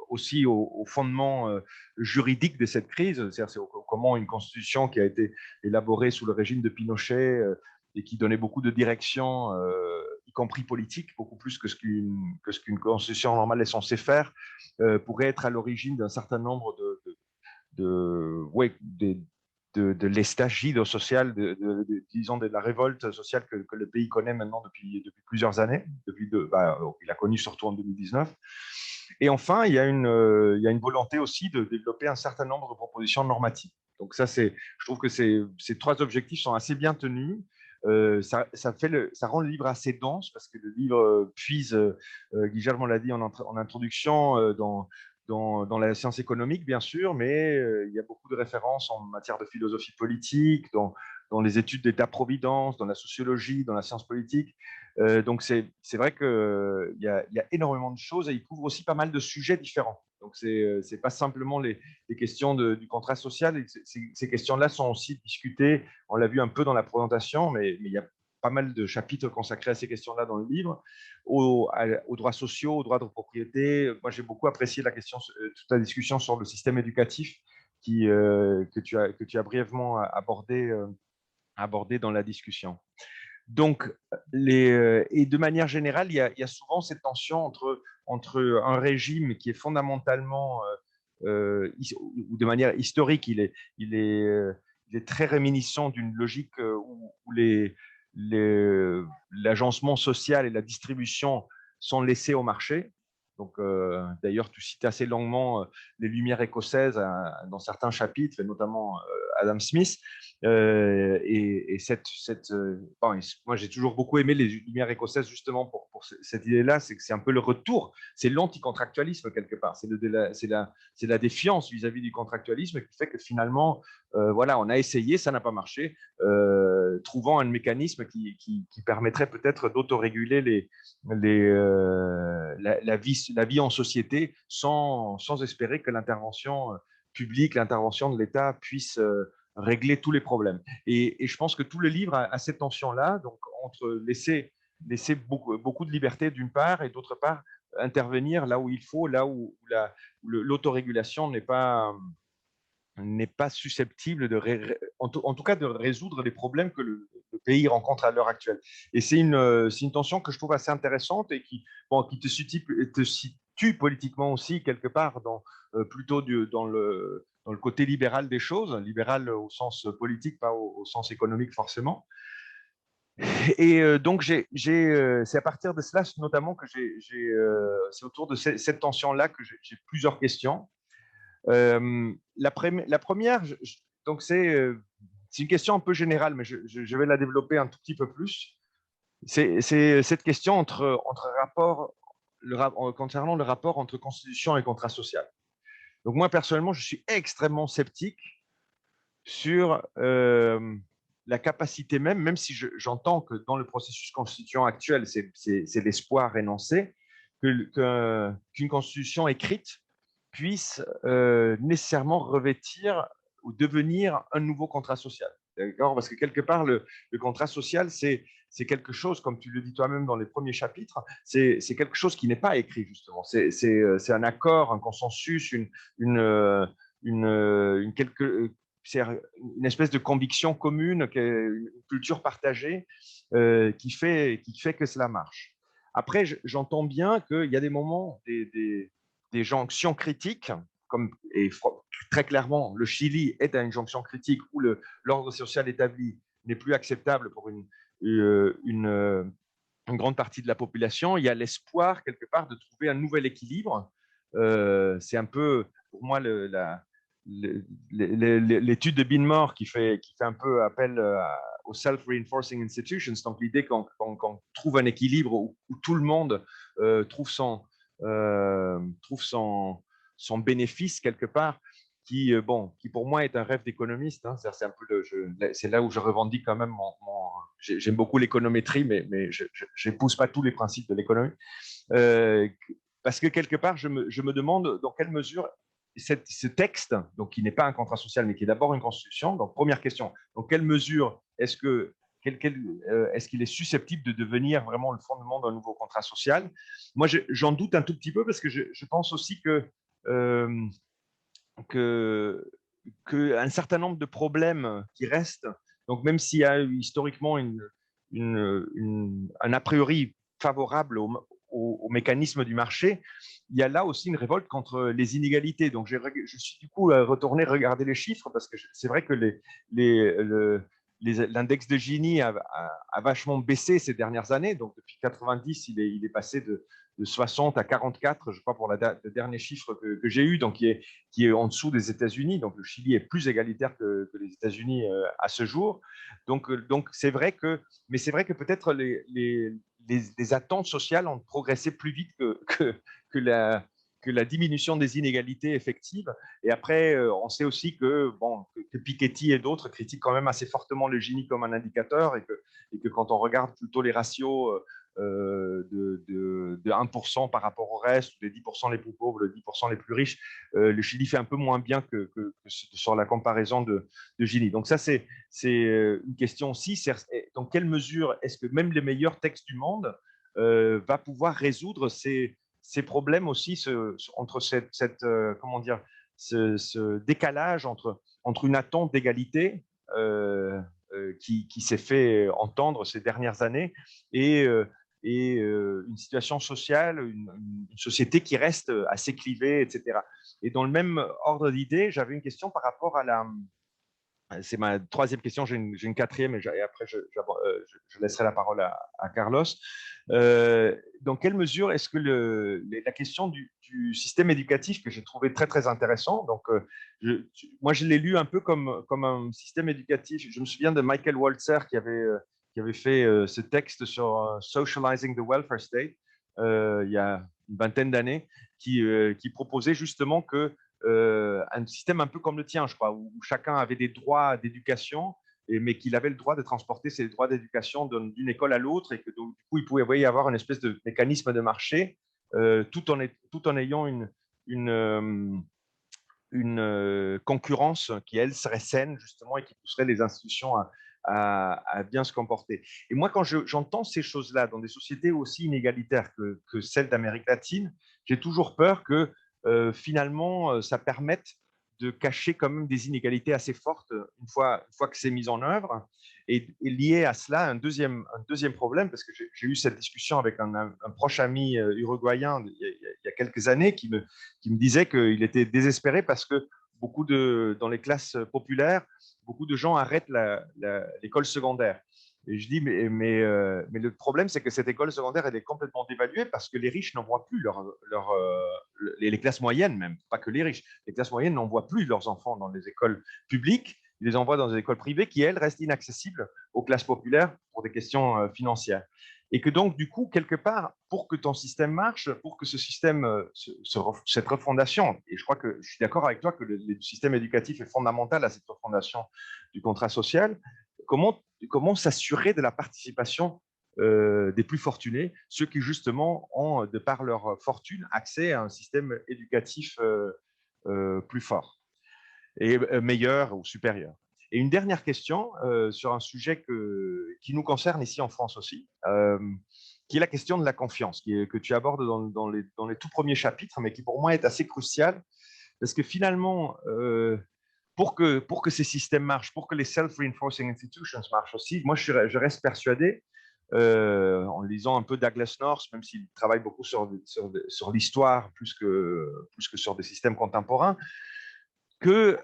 aussi au fondement juridique de cette crise, c'est-à-dire comment une constitution qui a été élaborée sous le régime de Pinochet et qui donnait beaucoup de direction, y compris politique, beaucoup plus que ce qu'une constitution normale est censée faire, pourrait être à l'origine d'un certain nombre de l'estagido social, disons de la révolte sociale que le pays connaît maintenant depuis plusieurs années. Il a connu surtout en 2019. Et enfin, il y a une volonté aussi de développer un certain nombre de propositions normatives. Donc ça, je trouve que ces 3 objectifs sont assez bien tenus. Ça rend le livre assez dense parce que le livre puise, Guillermo l'a dit en introduction, dans la science économique, bien sûr, mais il y a beaucoup de références en matière de philosophie politique, dans les études d'État-providence, dans la sociologie, dans la science politique. Donc, c'est vrai qu'il y a énormément de choses et il couvre aussi pas mal de sujets différents. Donc, ce n'est pas simplement les questions du contrat social. Et ces questions-là sont aussi discutées, on l'a vu un peu dans la présentation, mais il y a pas mal de chapitres consacrés à ces questions-là dans le livre, aux droits sociaux, aux droits de propriété. Moi, j'ai beaucoup apprécié toute la discussion sur le système éducatif que tu as brièvement abordé dans la discussion. Donc, et de manière générale, il y a souvent cette tension entre un régime qui est fondamentalement, ou de manière historique, il est très réminiscent d'une logique où l'agencement social et la distribution sont laissés au marché. Donc, d'ailleurs, tu cites assez longuement les Lumières écossaises dans certains chapitres, et notamment Adam Smith. Moi, j'ai toujours beaucoup aimé les Lumières écossaises justement pour cette idée-là, c'est que c'est un peu le retour, c'est l'anticontractualisme quelque part, c'est la défiance vis-à-vis du contractualisme qui fait que finalement, voilà, on a essayé, ça n'a pas marché, trouvant un mécanisme qui permettrait peut-être d'autoréguler la vie en société sans espérer que l'intervention publique, l'intervention de l'État puisse régler tous les problèmes. Et je pense que tout le livre a cette tension-là, donc entre laisser beaucoup de liberté d'une part et d'autre part intervenir là où il faut, là où l'autorégulation n'est pas susceptible en tout cas de résoudre les problèmes que le pays rencontre à l'heure actuelle. Et c'est une tension que je trouve assez intéressante et qui te situe politiquement aussi quelque part plutôt dans le côté libéral des choses, libéral au sens politique, pas au sens économique forcément. Et donc, c'est à partir de cela notamment que c'est autour de cette tension-là que j'ai plusieurs questions. La première, donc c'est une question un peu générale, mais je vais la développer un tout petit peu plus. C'est cette question concernant le rapport entre constitution et contrat social. Donc moi, personnellement, je suis extrêmement sceptique sur la capacité même si j'entends que dans le processus constituant actuel, c'est l'espoir énoncé, qu'une constitution écrite puisse nécessairement revêtir ou devenir un nouveau contrat social. D'accord? Parce que quelque part, le contrat social, c'est quelque chose, comme tu le dis toi-même dans les premiers chapitres, c'est quelque chose qui n'est pas écrit, justement. C'est un accord, un consensus, c'est une espèce de conviction commune, une culture partagée qui fait que cela marche. Après, j'entends bien qu'il y a des moments, des jonctions critiques, et très clairement, le Chili est à une jonction critique où l'ordre social établi n'est plus acceptable pour une grande partie de la population. Il y a l'espoir, quelque part, de trouver un nouvel équilibre. C'est un peu, pour moi, l'étude de Binmore qui fait un peu appel aux self-reinforcing institutions, donc l'idée qu'on trouve un équilibre où tout le monde trouve son bénéfice quelque part, qui pour moi est un rêve d'économiste. Hein. C'est là où je revendique quand même j'aime beaucoup l'économétrie, mais je n'épouse pas tous les principes de l'économie. Parce que quelque part, je me demande dans quelle mesure ce texte, donc qui n'est pas un contrat social, mais qui est d'abord une constitution. Donc, première question, dans quelle mesure est-ce qu'il est susceptible de devenir vraiment le fondement d'un nouveau contrat social? Moi, j'en doute un tout petit peu parce que je pense aussi qu'un certain nombre de problèmes qui restent, donc même s'il y a eu historiquement un a priori favorable au mécanisme du marché, il y a là aussi une révolte contre les inégalités. Donc, je suis du coup retourné regarder les chiffres parce que c'est vrai que l'index de Gini a vachement baissé ces dernières années. Donc, depuis 90, il est passé de 60 à 44, je crois, pour le dernier chiffre que j'ai eu, donc qui est en dessous des États-Unis. Donc, le Chili est plus égalitaire que les États-Unis à ce jour. Donc c'est vrai que peut-être les attentes sociales ont progressé plus vite que la diminution des inégalités effectives. Et après, on sait aussi que Piketty et d'autres critiquent quand même assez fortement le Gini comme un indicateur et que quand on regarde plutôt les ratios de 1% par rapport au reste, ou des 10% les plus pauvres, les 10% les plus riches, le Chili fait un peu moins bien que sur la comparaison de Gini. Donc ça, c'est une question aussi. Dans quelle mesure est-ce que même les meilleurs textes du monde va pouvoir résoudre ces problèmes aussi, entre comment dire, ce décalage entre une attente d'égalité qui s'est fait entendre ces dernières années et une situation sociale, une société qui reste assez clivée, etc. Et dans le même ordre d'idée, j'avais une question par rapport à la... C'est ma troisième question, j'ai une quatrième et après je laisserai la parole à Carlos. Dans quelle mesure est-ce que la question du système éducatif que j'ai trouvé très très intéressant, donc moi je l'ai lu un peu comme un système éducatif, je me souviens de Michael Walzer qui avait fait ce texte sur Socializing the Welfare State il y a une vingtaine d'années, qui proposait justement que un système un peu comme le tien, je crois, où chacun avait des droits d'éducation, mais qu'il avait le droit de transporter ses droits d'éducation d'une école à l'autre, et que donc, du coup, il pouvait y avoir une espèce de mécanisme de marché, tout en ayant une concurrence qui, elle, serait saine, justement, et qui pousserait les institutions à bien se comporter. Et moi, quand j'entends ces choses-là dans des sociétés aussi inégalitaires que celles d'Amérique latine, j'ai toujours peur que finalement, ça permette de cacher quand même des inégalités assez fortes une fois que c'est mis en œuvre. Et lié à cela, un deuxième problème, parce que j'ai eu cette discussion avec un proche ami uruguayen il y a quelques années qui me disait qu'il était désespéré parce que dans les classes populaires, beaucoup de gens arrêtent l'école secondaire. Et je dis, mais le problème, c'est que cette école secondaire, elle est complètement dévaluée parce que les riches n'envoient plus les classes moyennes même, pas que les riches. Les classes moyennes n'envoient plus leurs enfants dans les écoles publiques, ils les envoient dans des écoles privées qui, elles, restent inaccessibles aux classes populaires pour des questions financières. Et que donc, du coup, quelque part, pour que ton système marche, pour que ce système, cette refondation, et je crois que je suis d'accord avec toi que le système éducatif est fondamental à cette refondation du contrat social, comment s'assurer de la participation des plus fortunés, ceux qui justement ont, de par leur fortune, accès à un système éducatif plus fort et meilleur ou supérieur. Et une dernière question sur un sujet qui nous concerne ici en France aussi, qui est la question de la confiance, que tu abordes dans les tout premiers chapitres, mais qui pour moi est assez crucial, parce que finalement, pour que ces systèmes marchent, pour que les self-reinforcing institutions marchent aussi, moi je reste persuadé, en lisant un peu Douglas North, même s'il travaille beaucoup sur l'histoire plus que sur des systèmes contemporains, que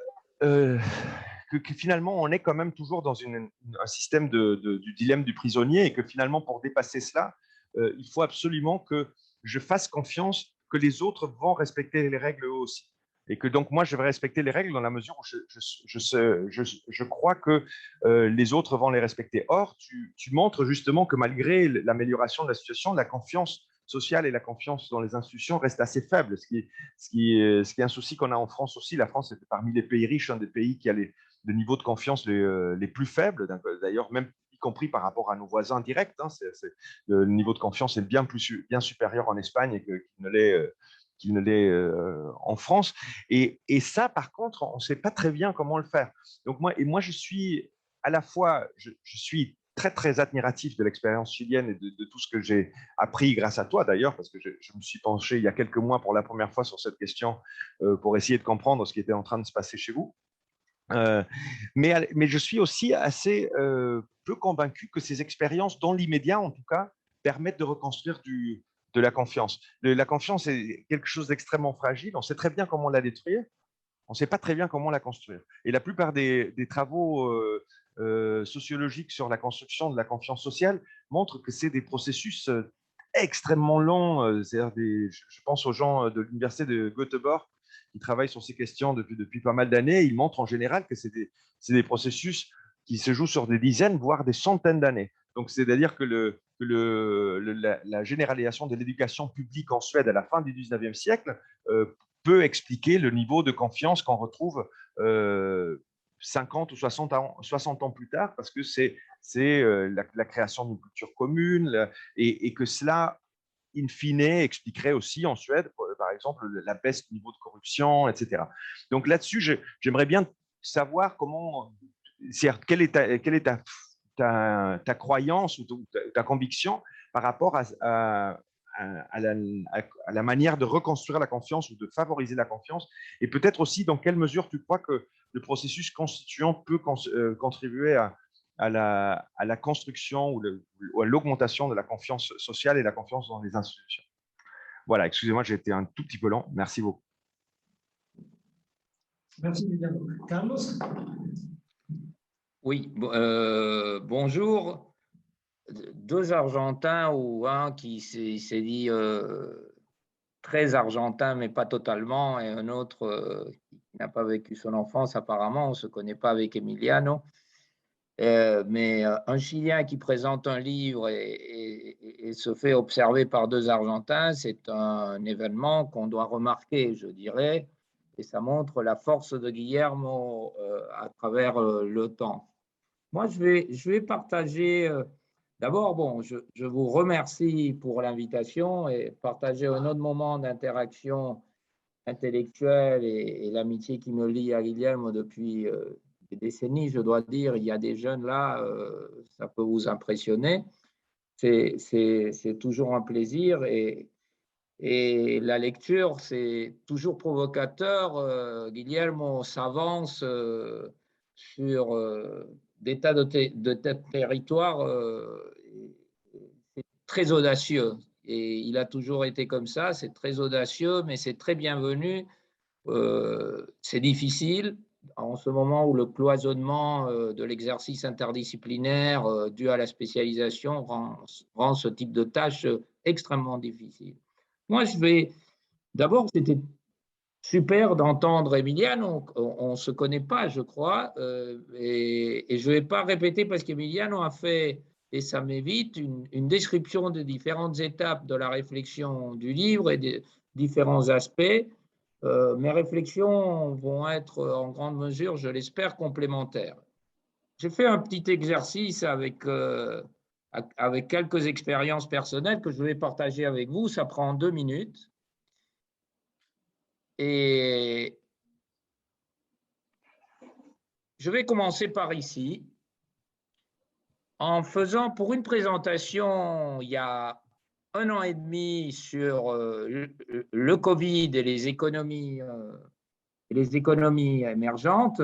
finalement, on est quand même toujours dans un système du dilemme du prisonnier, et que finalement, pour dépasser cela, il faut absolument que je fasse confiance que les autres vont respecter les règles eux aussi. Et que donc, moi, je vais respecter les règles dans la mesure où je crois que les autres vont les respecter. Or, tu montres justement que malgré l'amélioration de la situation, la confiance sociale et la confiance dans les institutions reste assez faible, ce qui est un souci qu'on a en France aussi. La France est parmi les pays riches, un des pays qui a le niveau de confiance les plus faibles, d'ailleurs même y compris par rapport à nos voisins directs. Le niveau de confiance est bien supérieur en Espagne qu'il ne l'est en France. Et ça, par contre, on ne sait pas très bien comment le faire. Donc moi je suis à la fois, je suis très, très admiratif de l'expérience chilienne et de tout ce que j'ai appris grâce à toi, d'ailleurs, parce que je me suis penché il y a quelques mois pour la première fois sur cette question pour essayer de comprendre ce qui était en train de se passer chez vous. Mais je suis aussi assez peu convaincu que ces expériences, dans l'immédiat en tout cas, permettent de reconstruire de la confiance. La confiance est quelque chose d'extrêmement fragile. On sait très bien comment la détruire. On ne sait pas très bien comment la construire. Et la plupart des travaux sociologiques sur la construction de la confiance sociale montrent que c'est des processus extrêmement longs. Je pense aux gens de l'université de Göteborg qui travaillent sur ces questions depuis pas mal d'années. Ils montrent en général que c'est des processus qui se jouent sur des dizaines, voire des centaines d'années. Donc, c'est-à-dire que la généralisation de l'éducation publique en Suède à la fin du 19e siècle peut expliquer le niveau de confiance qu'on retrouve 50 ou 60 ans plus tard, parce que c'est la création d'une culture commune et que cela, in fine, expliquerait aussi en Suède, par exemple, la baisse du niveau de corruption, etc. Donc là-dessus, j'aimerais bien savoir quelle est ta croyance ou ta conviction par rapport à la manière de reconstruire la confiance ou de favoriser la confiance, et peut-être aussi dans quelle mesure tu crois que le processus constituant peut contribuer à la construction ou à l'augmentation de la confiance sociale et la confiance dans les institutions. Voilà, excusez-moi, j'ai été un tout petit peu long. Merci beaucoup. Merci, Emiliano. Carlos? Oui, bonjour. Deux Argentins ou un qui s'est dit très argentin, mais pas totalement, et un autre qui n'a pas vécu son enfance apparemment. On ne se connaît pas avec Emiliano. Mais un Chilien qui présente un livre et se fait observer par deux Argentins, c'est un événement qu'on doit remarquer, je dirais, et ça montre la force de Guillermo à travers le temps. Moi, je vais partager, d'abord, bon, je vous remercie pour l'invitation et partager un autre moment d'interaction intellectuelle et l'amitié qui me lie à Guillermo depuis des décennies, je dois dire. Il y a des jeunes là, ça peut vous impressionner. C'est toujours un plaisir et la lecture, c'est toujours provocateur. Guillermo s'avance sur des tas de territoires. C'est très audacieux et il a toujours été comme ça. C'est très audacieux, mais c'est très bienvenu. C'est difficile en ce moment où le cloisonnement de l'exercice interdisciplinaire dû à la spécialisation rend ce type de tâche extrêmement difficile. Moi, d'abord, c'était super d'entendre Emiliano. On ne se connaît pas, je crois, et je ne vais pas répéter parce qu'Emiliano a fait, et ça m'évite, une description des différentes étapes de la réflexion du livre et des différents aspects. Mes réflexions vont être en grande mesure, je l'espère, complémentaires. J'ai fait un petit exercice avec quelques expériences personnelles que je vais partager avec vous. Ça prend 2 minutes. Et je vais commencer par ici, en faisant pour une présentation il y a 1 an et demi sur le Covid et les économies émergentes.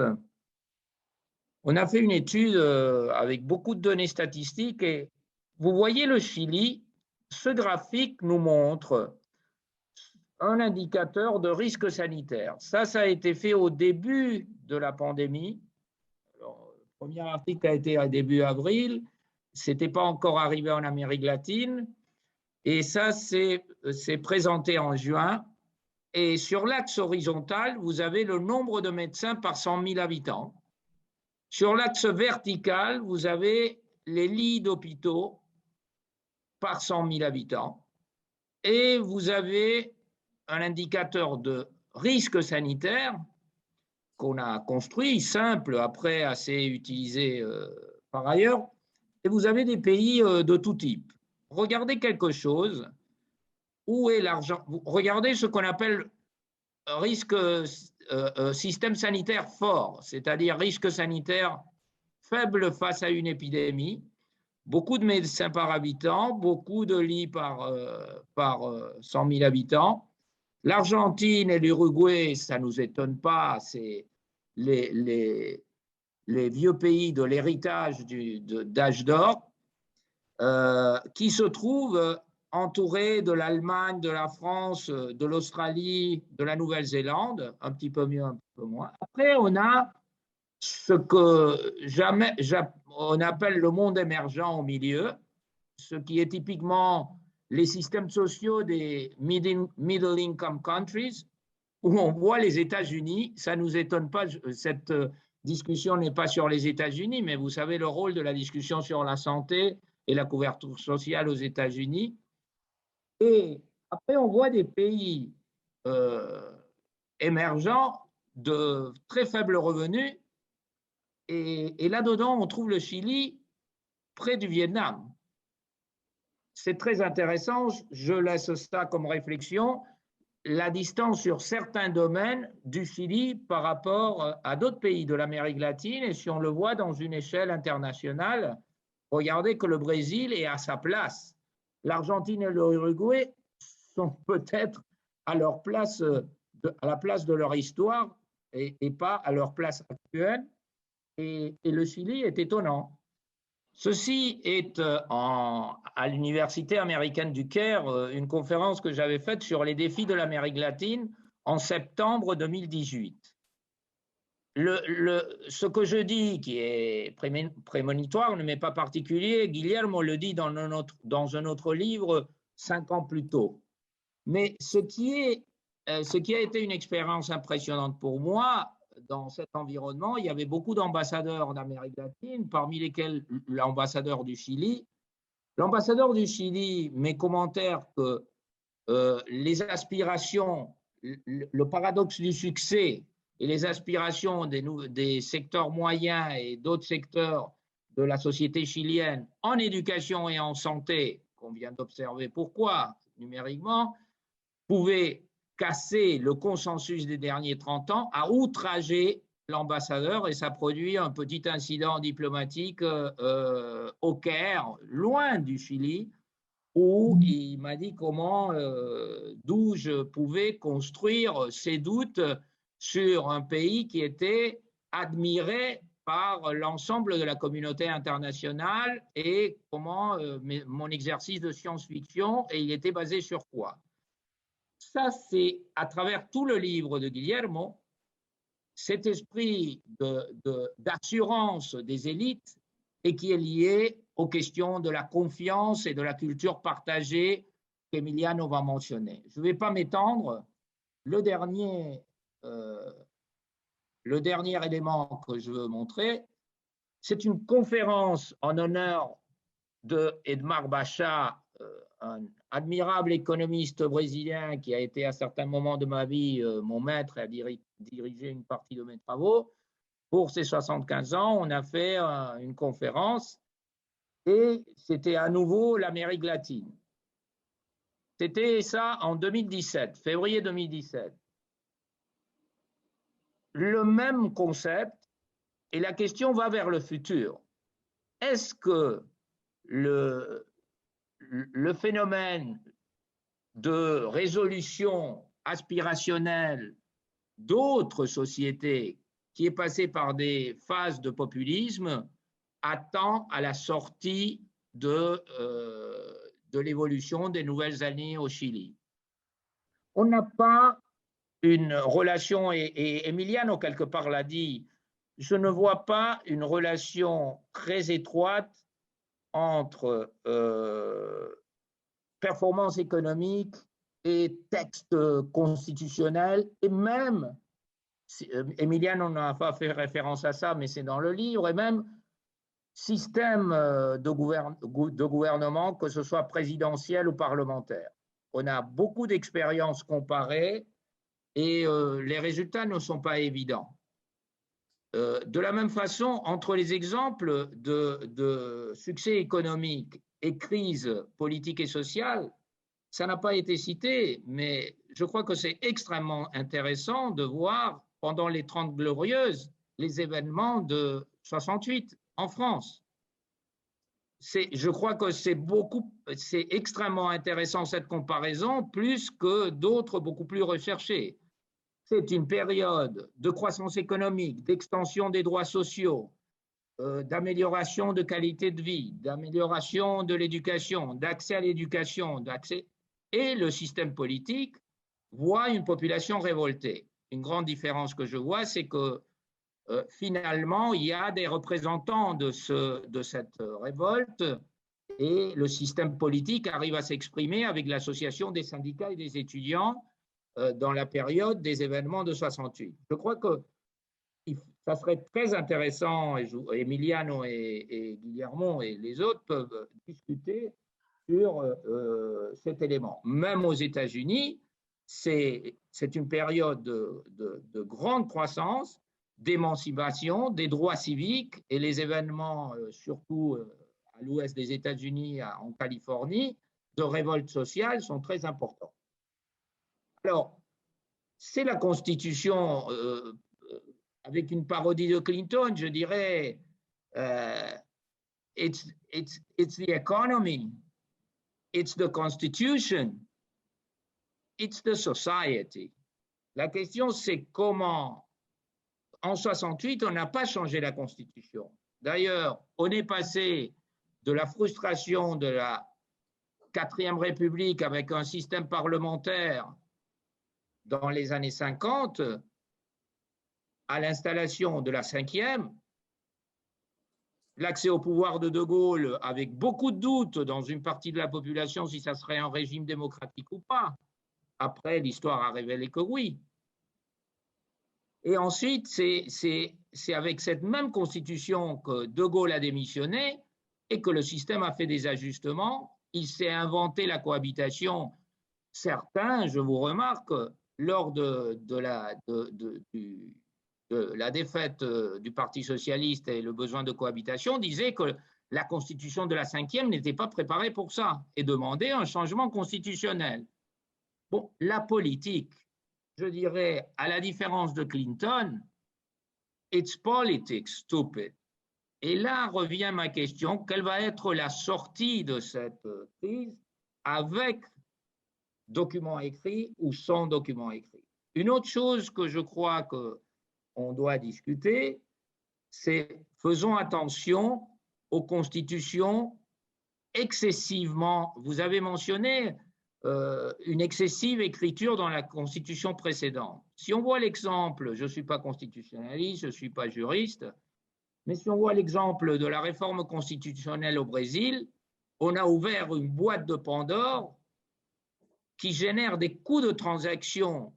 On a fait une étude avec beaucoup de données statistiques et vous voyez le Chili, ce graphique nous montre un indicateur de risque sanitaire. Ça a été fait au début de la pandémie. Alors, le premier article a été à début avril, ce n'était pas encore arrivé en Amérique latine, et ça c'est présenté en juin. Et sur l'axe horizontal, vous avez le nombre de médecins par 100 000 habitants. Sur l'axe vertical, vous avez les lits d'hôpitaux par 100 000 habitants. Et vous avez un indicateur de risque sanitaire qu'on a construit, simple, après assez utilisé par ailleurs. Et vous avez des pays de tout type. Regardez quelque chose. Où est l'argent? Regardez ce qu'on appelle risque système sanitaire fort, c'est-à-dire risque sanitaire faible face à une épidémie, beaucoup de médecins par habitant, beaucoup de lits par 100 000 habitants. L'Argentine et l'Uruguay, ça ne nous étonne pas, c'est les vieux pays de l'héritage d'âge d'or, qui se trouvent entourés de l'Allemagne, de la France, de l'Australie, de la Nouvelle-Zélande, un petit peu mieux, un peu moins. Après, on a ce que on appelle le monde émergent au milieu, ce qui est typiquement les systèmes sociaux des middle income countries, où on voit les États-Unis. Ça ne nous étonne pas, cette discussion n'est pas sur les États-Unis, mais vous savez le rôle de la discussion sur la santé et la couverture sociale aux États-Unis. Et après, on voit des pays émergents de très faibles revenus et là-dedans, on trouve le Chili près du Vietnam. C'est très intéressant, je laisse ça comme réflexion, la distance sur certains domaines du Chili par rapport à d'autres pays de l'Amérique latine, et si on le voit dans une échelle internationale, regardez que le Brésil est à sa place. L'Argentine et l'Uruguay sont peut-être à leur place, à la place de leur histoire et pas à leur place actuelle. Et le Chili est étonnant. Ceci est à l'Université américaine du Caire, une conférence que j'avais faite sur les défis de l'Amérique latine en septembre 2018. Ce que je dis, qui est prémonitoire, ne m'est pas particulier. Guillermo le dit dans un autre livre 5 ans plus tôt. Mais ce qui a été une expérience impressionnante pour moi, dans cet environnement, il y avait beaucoup d'ambassadeurs d'Amérique latine, parmi lesquels l'ambassadeur du Chili. L'ambassadeur du Chili, mes commentaires que les aspirations, le paradoxe du succès et les aspirations des secteurs moyens et d'autres secteurs de la société chilienne en éducation et en santé, qu'on vient d'observer pourquoi numériquement, pouvaient casser le consensus des derniers 30 ans, a outragé l'ambassadeur et ça produit un petit incident diplomatique au Caire, loin du Chili, où il m'a dit d'où je pouvais construire ses doutes sur un pays qui était admiré par l'ensemble de la communauté internationale et comment mon exercice de science-fiction, et il était basé sur quoi? Ça, c'est à travers tout le livre de Guillermo, cet esprit d'assurance des élites et qui est lié aux questions de la confiance et de la culture partagée qu'Emiliano va mentionner. Je ne vais pas m'étendre. Le dernier élément que je veux montrer, c'est une conférence en honneur de Edmar Bacha, un admirable économiste brésilien qui a été à certains moments de ma vie mon maître et a dirigé une partie de mes travaux. Pour ses 75 ans, on a fait une conférence et c'était à nouveau l'Amérique latine. C'était ça en 2017, février 2017. Le même concept, et la question va vers le futur. Est-ce que le phénomène de résolution aspirationnelle d'autres sociétés qui est passé par des phases de populisme attend à la sortie de l'évolution des nouvelles années au Chili? On n'a pas une relation, et Emiliano quelque part l'a dit, je ne vois pas une relation très étroite entre performance économique et texte constitutionnel, et même, Emiliano n'a pas fait référence à ça, mais c'est dans le livre, et même système de gouvernement, que ce soit présidentiel ou parlementaire. On a beaucoup d'expériences comparées et les résultats ne sont pas évidents. De la même façon, entre les exemples de succès économique et crise politique et sociale, ça n'a pas été cité, mais je crois que c'est extrêmement intéressant de voir pendant les 30 Glorieuses les événements de 68 en France. Je crois que c'est extrêmement intéressant cette comparaison, plus que d'autres beaucoup plus recherchées. C'est une période de croissance économique, d'extension des droits sociaux, d'amélioration de qualité de vie, d'amélioration de l'éducation, d'accès à l'éducation, et le système politique voit une population révoltée. Une grande différence que je vois, c'est que finalement, il y a des représentants de cette révolte et le système politique arrive à s'exprimer avec l'association des syndicats et des étudiants dans la période des événements de 68. Je crois que ça serait très intéressant, et Emiliano et Guillermo et les autres peuvent discuter sur cet élément. Même aux États-Unis, c'est une période de grande croissance, d'émancipation, des droits civiques, et les événements, surtout à l'ouest des États-Unis, en Californie, de révolte sociale sont très importants. Alors, c'est la Constitution, avec une parodie de Clinton, je dirais, it's the economy, it's the Constitution, it's the society. La question, c'est comment, en 68, on n'a pas changé la Constitution. D'ailleurs, on est passé de la frustration de la 4e République avec un système parlementaire dans les années 50 à l'installation de la 5e, l'accès au pouvoir de Gaulle avec beaucoup de doutes dans une partie de la population si ça serait un régime démocratique ou pas. Après, l'histoire a révélé que oui. Et ensuite, c'est avec cette même constitution que De Gaulle a démissionné et que le système a fait des ajustements. Il s'est inventé la cohabitation. Certains, je vous remarque, lors de la défaite du Parti socialiste et le besoin de cohabitation, disaient que la constitution de la 5e n'était pas préparée pour ça et demandait un changement constitutionnel. Bon, la politique, je dirais, à la différence de Clinton, it's politics, stupid. Et là revient ma question, quelle va être la sortie de cette crise avec document écrit ou sans document écrit? Une autre chose que je crois qu'on doit discuter, c'est faisons attention aux constitutions excessivement, vous avez mentionné une excessive écriture dans la constitution précédente. Si on voit l'exemple, je ne suis pas constitutionnaliste, je ne suis pas juriste, mais si on voit l'exemple de la réforme constitutionnelle au Brésil, on a ouvert une boîte de Pandore qui génère des coûts de transaction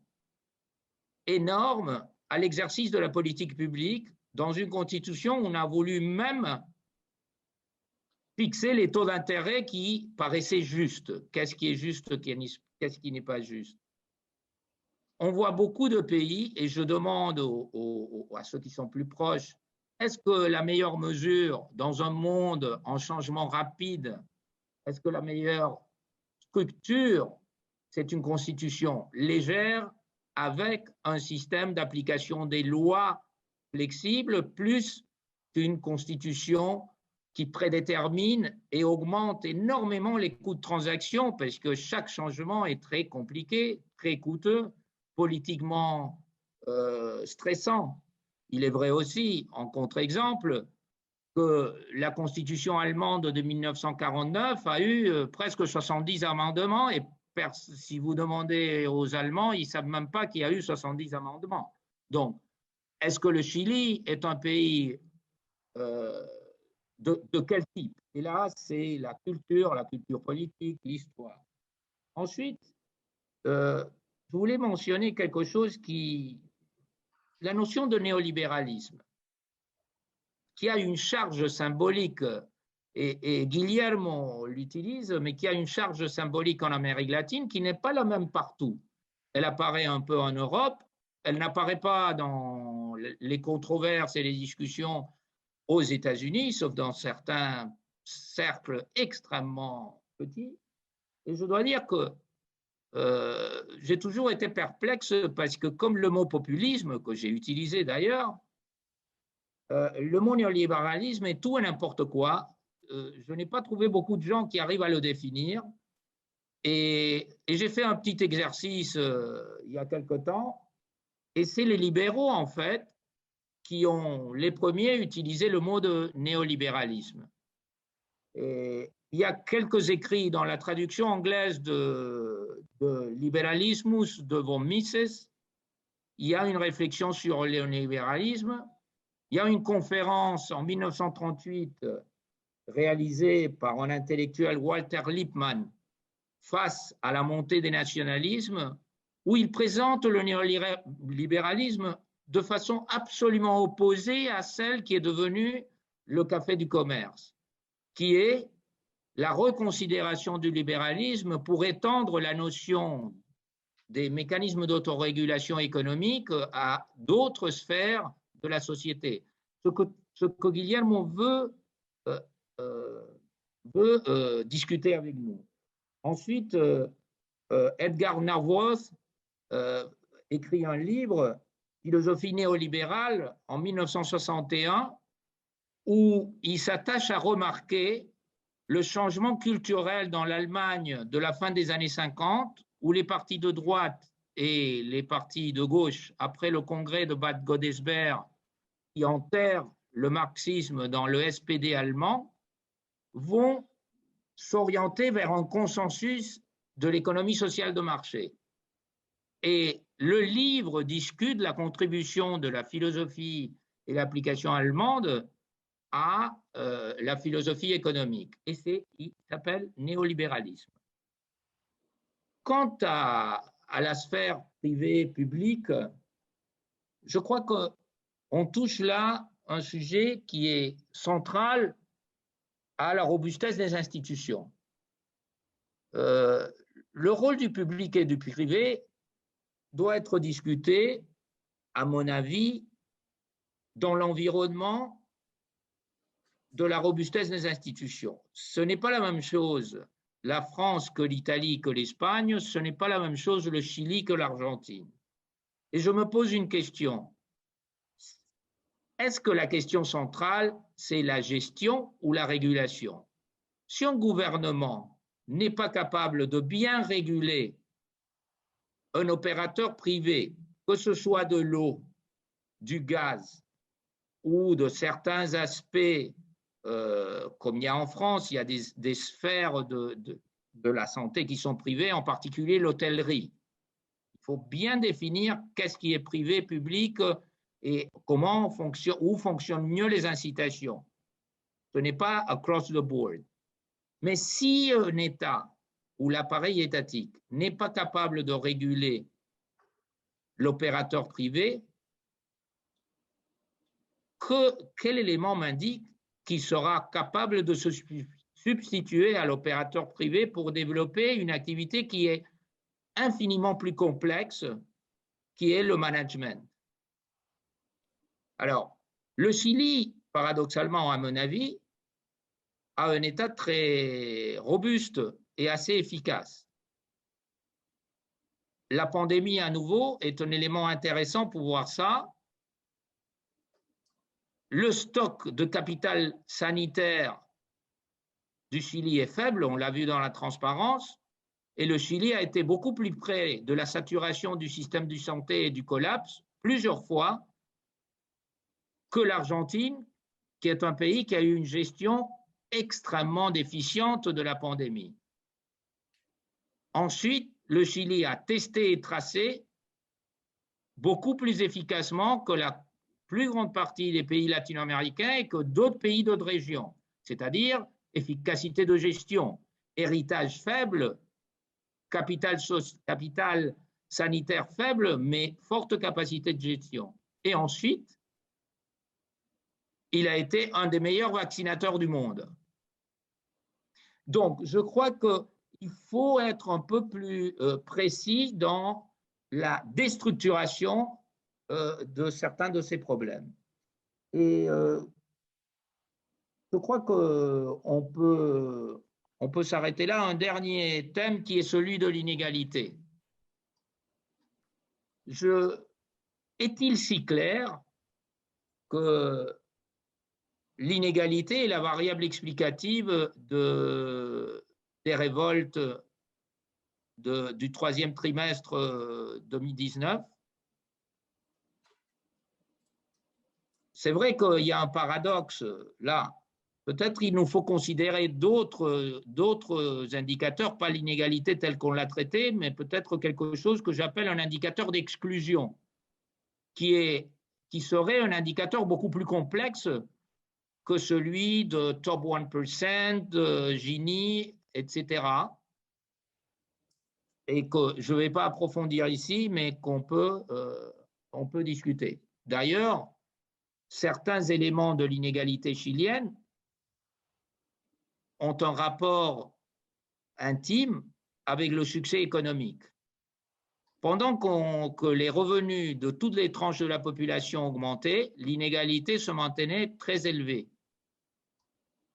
énormes à l'exercice de la politique publique dans une constitution où on a voulu même fixer les taux d'intérêt qui paraissaient justes. Qu'est-ce qui est juste, qu'est-ce qui n'est pas juste? On voit beaucoup de pays, et je demande à ceux qui sont plus proches, est-ce que la meilleure mesure dans un monde en changement rapide, est-ce que la meilleure structure, c'est une constitution légère avec un système d'application des lois flexible plus qu'une constitution qui prédétermine et augmente énormément les coûts de transaction parce que chaque changement est très compliqué, très coûteux, politiquement stressant. Il est vrai aussi, en contre-exemple, que la constitution allemande de 1949 a eu presque 70 amendements et si vous demandez aux Allemands, ils ne savent même pas qu'il y a eu 70 amendements. Donc, est-ce que le Chili est un pays de quel type? Et là, c'est la culture politique, l'histoire. Ensuite, je voulais mentionner quelque chose la notion de néolibéralisme, qui a une charge symbolique, et Guillermo l'utilise, mais qui a une charge symbolique en Amérique latine qui n'est pas la même partout. Elle apparaît un peu en Europe, elle n'apparaît pas dans les controverses et les discussions aux États-Unis, sauf dans certains cercles extrêmement petits. Et je dois dire que j'ai toujours été perplexe parce que, comme le mot populisme, que j'ai utilisé d'ailleurs, le mot néolibéralisme est tout et n'importe quoi. Je n'ai pas trouvé beaucoup de gens qui arrivent à le définir. Et j'ai fait un petit exercice il y a quelque temps, et c'est les libéraux, en fait, qui ont les premiers utilisé le mot de néolibéralisme. Et il y a quelques écrits dans la traduction anglaise de Liberalismus de von Mises. Il y a une réflexion sur le néolibéralisme. Il y a une conférence en 1938 réalisée par un intellectuel, Walter Lippmann, face à la montée des nationalismes, où il présente le néolibéralisme de façon absolument opposée à celle qui est devenue le café du commerce, qui est la reconsidération du libéralisme pour étendre la notion des mécanismes d'autorégulation économique à d'autres sphères de la société. Ce que Guillermo veut discuter avec nous. Ensuite, Edgar Narvaez écrit un livre, Philosophie néolibérale, en 1961, où il s'attache à remarquer le changement culturel dans l'Allemagne de la fin des années 50, où les partis de droite et les partis de gauche, après le congrès de Bad Godesberg, qui enterre le marxisme dans le SPD allemand, vont s'orienter vers un consensus de l'économie sociale de marché. Et le livre discute la contribution de la philosophie et l'application allemande à la philosophie économique. Et il s'appelle néolibéralisme. Quant à la sphère privée publique, je crois qu'on touche là un sujet qui est central à la robustesse des institutions. Le rôle du public et du privé doit être discuté, à mon avis, dans l'environnement de la robustesse des institutions. Ce n'est pas la même chose la France que l'Italie que l'Espagne, ce n'est pas la même chose le Chili que l'Argentine. Et je me pose une question. Est-ce que la question centrale, c'est la gestion ou la régulation? Si un gouvernement n'est pas capable de bien réguler un opérateur privé, que ce soit de l'eau, du gaz ou de certains aspects, comme il y a en France, il y a des sphères de la santé qui sont privées, en particulier l'hôtellerie. Il faut bien définir qu'est-ce qui est privé, public et comment où fonctionnent mieux les incitations. Ce n'est pas across the board. Mais si un État ou l'appareil étatique n'est pas capable de réguler l'opérateur privé, quel élément m'indique qu'il sera capable de se substituer à l'opérateur privé pour développer une activité qui est infiniment plus complexe, qui est le management? Alors, le Chili, paradoxalement, à mon avis, a un État très robuste et assez efficace. La pandémie, à nouveau, est un élément intéressant pour voir ça. Le stock de capital sanitaire du Chili est faible, on l'a vu dans la transparence, et le Chili a été beaucoup plus près de la saturation du système de santé et du collapse plusieurs fois que l'Argentine, qui est un pays qui a eu une gestion extrêmement déficiente de la pandémie. Ensuite, le Chili a testé et tracé beaucoup plus efficacement que la plus grande partie des pays latino-américains et que d'autres pays d'autres régions, c'est-à-dire efficacité de gestion, héritage faible, capital sanitaire faible, mais forte capacité de gestion. Et ensuite, il a été un des meilleurs vaccinateurs du monde. Donc, je crois qu'il faut être un peu plus précis dans la déstructuration de certains de ces problèmes. Et je crois qu'on peut s'arrêter là. Un dernier thème qui est celui de l'inégalité. Est-il si clair que l'inégalité est la variable explicative des révoltes du troisième trimestre 2019? C'est vrai qu'il y a un paradoxe là. Peut-être il nous faut considérer d'autres indicateurs, pas l'inégalité telle qu'on l'a traitée, mais peut-être quelque chose que j'appelle un indicateur d'exclusion, qui serait un indicateur beaucoup plus complexe que celui de Top 1%, de Gini, etc. Et que je ne vais pas approfondir ici, mais qu'on peut discuter. D'ailleurs, certains éléments de l'inégalité chilienne ont un rapport intime avec le succès économique. pendant que les revenus de toutes les tranches de la population augmentaient, l'inégalité se maintenait très élevée.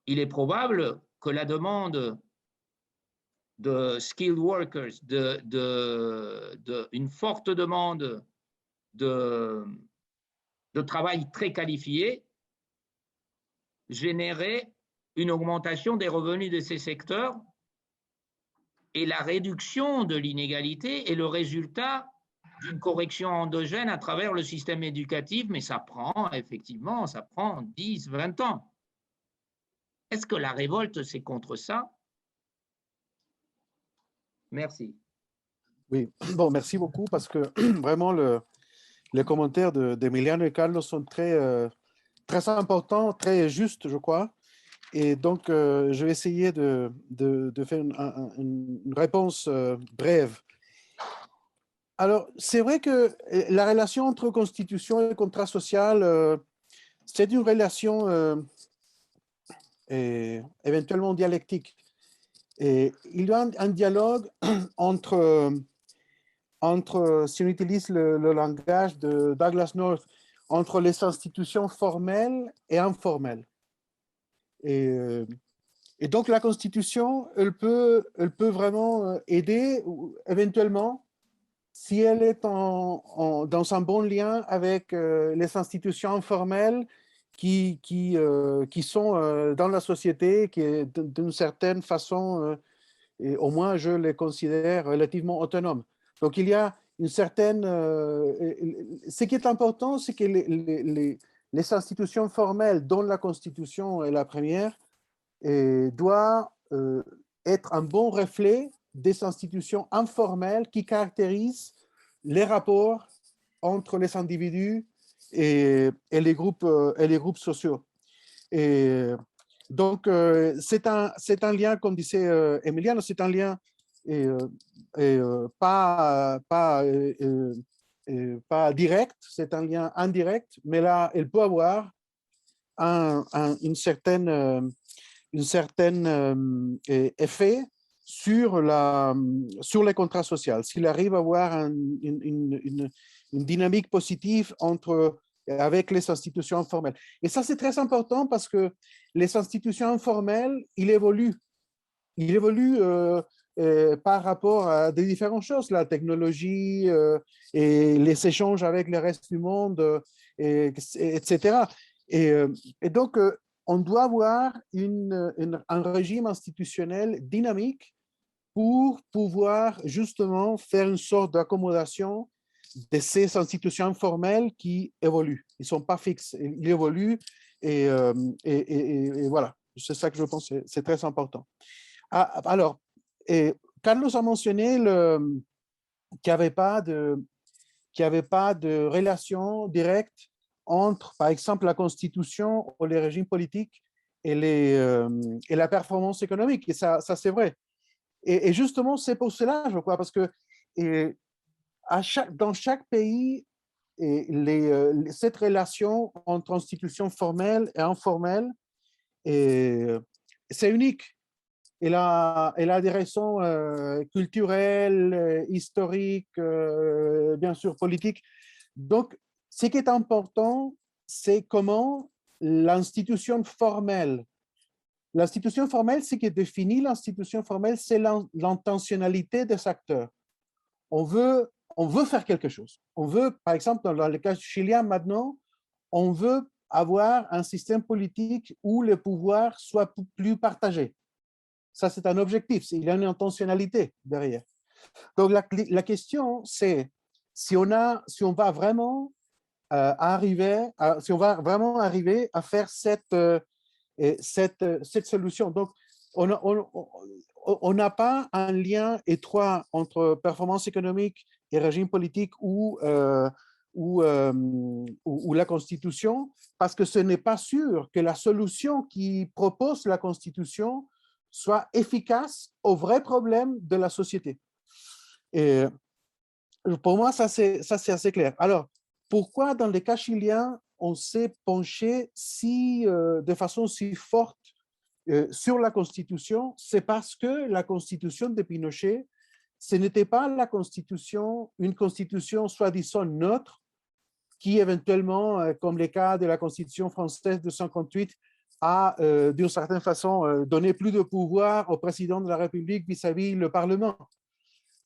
Il est probable que la demande de skilled workers, une forte demande de travail très qualifié, générait une augmentation des revenus de ces secteurs, et la réduction de l'inégalité est le résultat d'une correction endogène à travers le système éducatif, mais ça prend effectivement, ça prend 10, 20 ans. Est-ce que la révolte, c'est contre ça? Merci. Oui, bon, merci beaucoup parce que vraiment les commentaires d'Emiliano et Carlos sont très, très importants, très justes, je crois. Et donc, je vais essayer de faire une réponse brève. Alors, c'est vrai que la relation entre constitution et contrat social, c'est une relation éventuellement dialectique. Et il y a un dialogue entre, si on utilise le langage de Douglas North, entre les institutions formelles et informelles. Et donc, la Constitution, elle peut vraiment aider, éventuellement, si elle est dans un bon lien avec les institutions informelles qui sont dans la société, qui est d'une certaine façon, et au moins je les considère relativement autonomes. Donc, il y a une certaine... ce qui est important, c'est que les institutions formelles, dont la Constitution est la première, doit être un bon reflet des institutions informelles qui caractérisent les rapports entre les individus et les groupes sociaux. Et donc, c'est un lien, comme disait Emiliano, c'est un lien pas direct, c'est un lien indirect, mais là, elle peut avoir une certaine effet sur les contrats sociaux. S'il arrive à avoir une dynamique positive avec les institutions informelles. Et ça, c'est très important parce que les institutions informelles, il évolue par rapport à des différentes choses, la technologie et les échanges avec le reste du monde, etc. Et donc, on doit avoir un régime institutionnel dynamique pour pouvoir justement faire une sorte d'accommodation de ces institutions informelles qui évoluent. Ils ne sont pas fixes, ils évoluent et voilà. C'est ça que je pense, c'est très important. Alors, Carlos a mentionné qu'il n'y avait pas de relation directe entre, par exemple, la Constitution ou les régimes politiques et la performance économique. Et ça c'est vrai. Et justement, c'est pour cela, je crois, parce que dans chaque pays, cette relation entre institutions formelles et informelles, c'est unique. Elle a des raisons culturelles, historiques, bien sûr politiques. Donc, ce qui est important, c'est comment l'institution formelle, ce qui définit l'institution formelle, c'est l'intentionnalité des acteurs. On veut faire quelque chose. On veut, par exemple, dans le cas chilien maintenant, on veut avoir un système politique où le pouvoir soit plus partagé. Ça, c'est un objectif. Il y a une intentionnalité derrière. Donc, la question, c'est si on va vraiment arriver à faire cette solution. Donc, on n'a pas un lien étroit entre performance économique et régime politique ou la Constitution, parce que ce n'est pas sûr que la solution qui propose la Constitution soit efficace aux vrais problèmes de la société. Et pour moi, ça c'est assez clair. Alors, pourquoi dans le cas chilien, on s'est penché de façon si forte sur la Constitution? C'est parce que la Constitution de Pinochet ce n'était pas une constitution soi-disant neutre, qui éventuellement, comme les cas de la Constitution française de 1958, a d'une certaine façon donné plus de pouvoir au président de la République vis-à-vis le Parlement.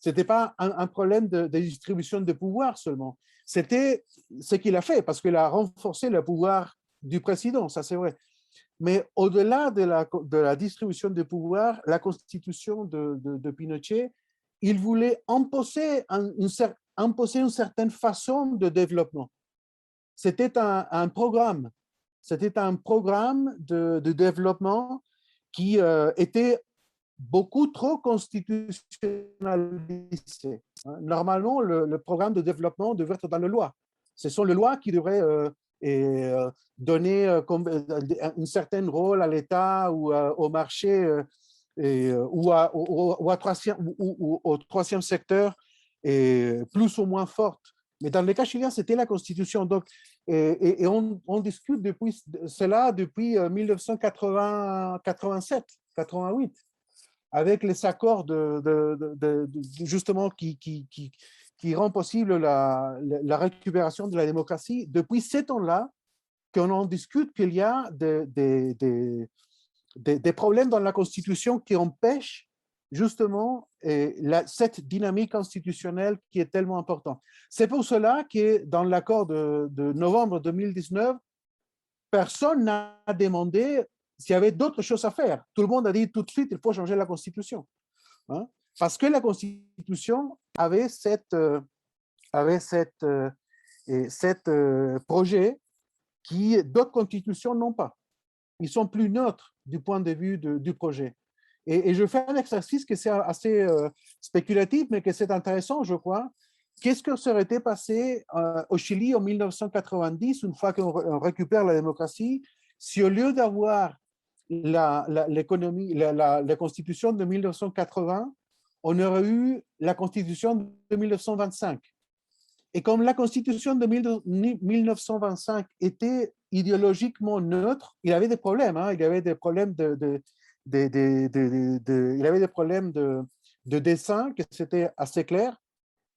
Ce n'était pas un problème de distribution de pouvoir seulement. C'était ce qu'il a fait, parce qu'il a renforcé le pouvoir du président, ça c'est vrai. Mais au-delà de la distribution de pouvoir, la constitution de Pinochet, il voulait imposer une certaine façon de développement. C'était un programme. C'était un programme de développement qui était beaucoup trop constitutionnalisé. Normalement, le programme de développement devrait être dans la loi. Ce sont les lois qui devraient donner un certain rôle à l'État ou au marché ou au troisième secteur, plus ou moins forte. Mais dans le cas chilien, c'était la Constitution. Donc, et on discute depuis cela depuis 1987, 88, avec les accords justement qui rend possible la récupération de la démocratie. Depuis ces temps-là, qu'on en discute qu'il y a des problèmes dans la Constitution qui empêchent justement cette dynamique constitutionnelle qui est tellement importante. C'est pour cela que dans l'accord de novembre 2019, personne n'a demandé s'il y avait d'autres choses à faire. Tout le monde a dit tout de suite, il faut changer la Constitution. Hein? Parce que la Constitution avait cette projet qui d'autres constitutions n'ont pas. Ils sont plus neutres du point de vue du projet. Et je fais un exercice qui est assez spéculatif, mais que c'est intéressant, je crois. Qu'est-ce que serait passé au Chili en 1990, une fois qu'on récupère la démocratie, si au lieu d'avoir la constitution de 1980, on aurait eu la constitution de 1925. Et comme la constitution de 1925 était idéologiquement neutre, il avait des problèmes. Hein, il avait des problèmes il avait des problèmes de dessin, que c'était assez clair,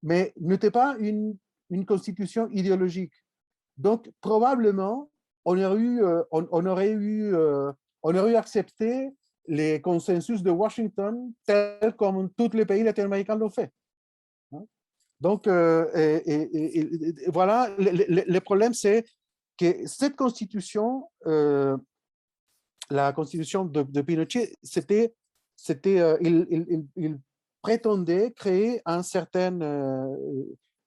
mais n'était pas une constitution idéologique. Donc, probablement, on aurait eu accepté les consensus de Washington tels comme tous les pays latino-américains l'ont fait. Donc, voilà, le problème, c'est que cette constitution, la constitution de Pinochet, il prétendait créer un certain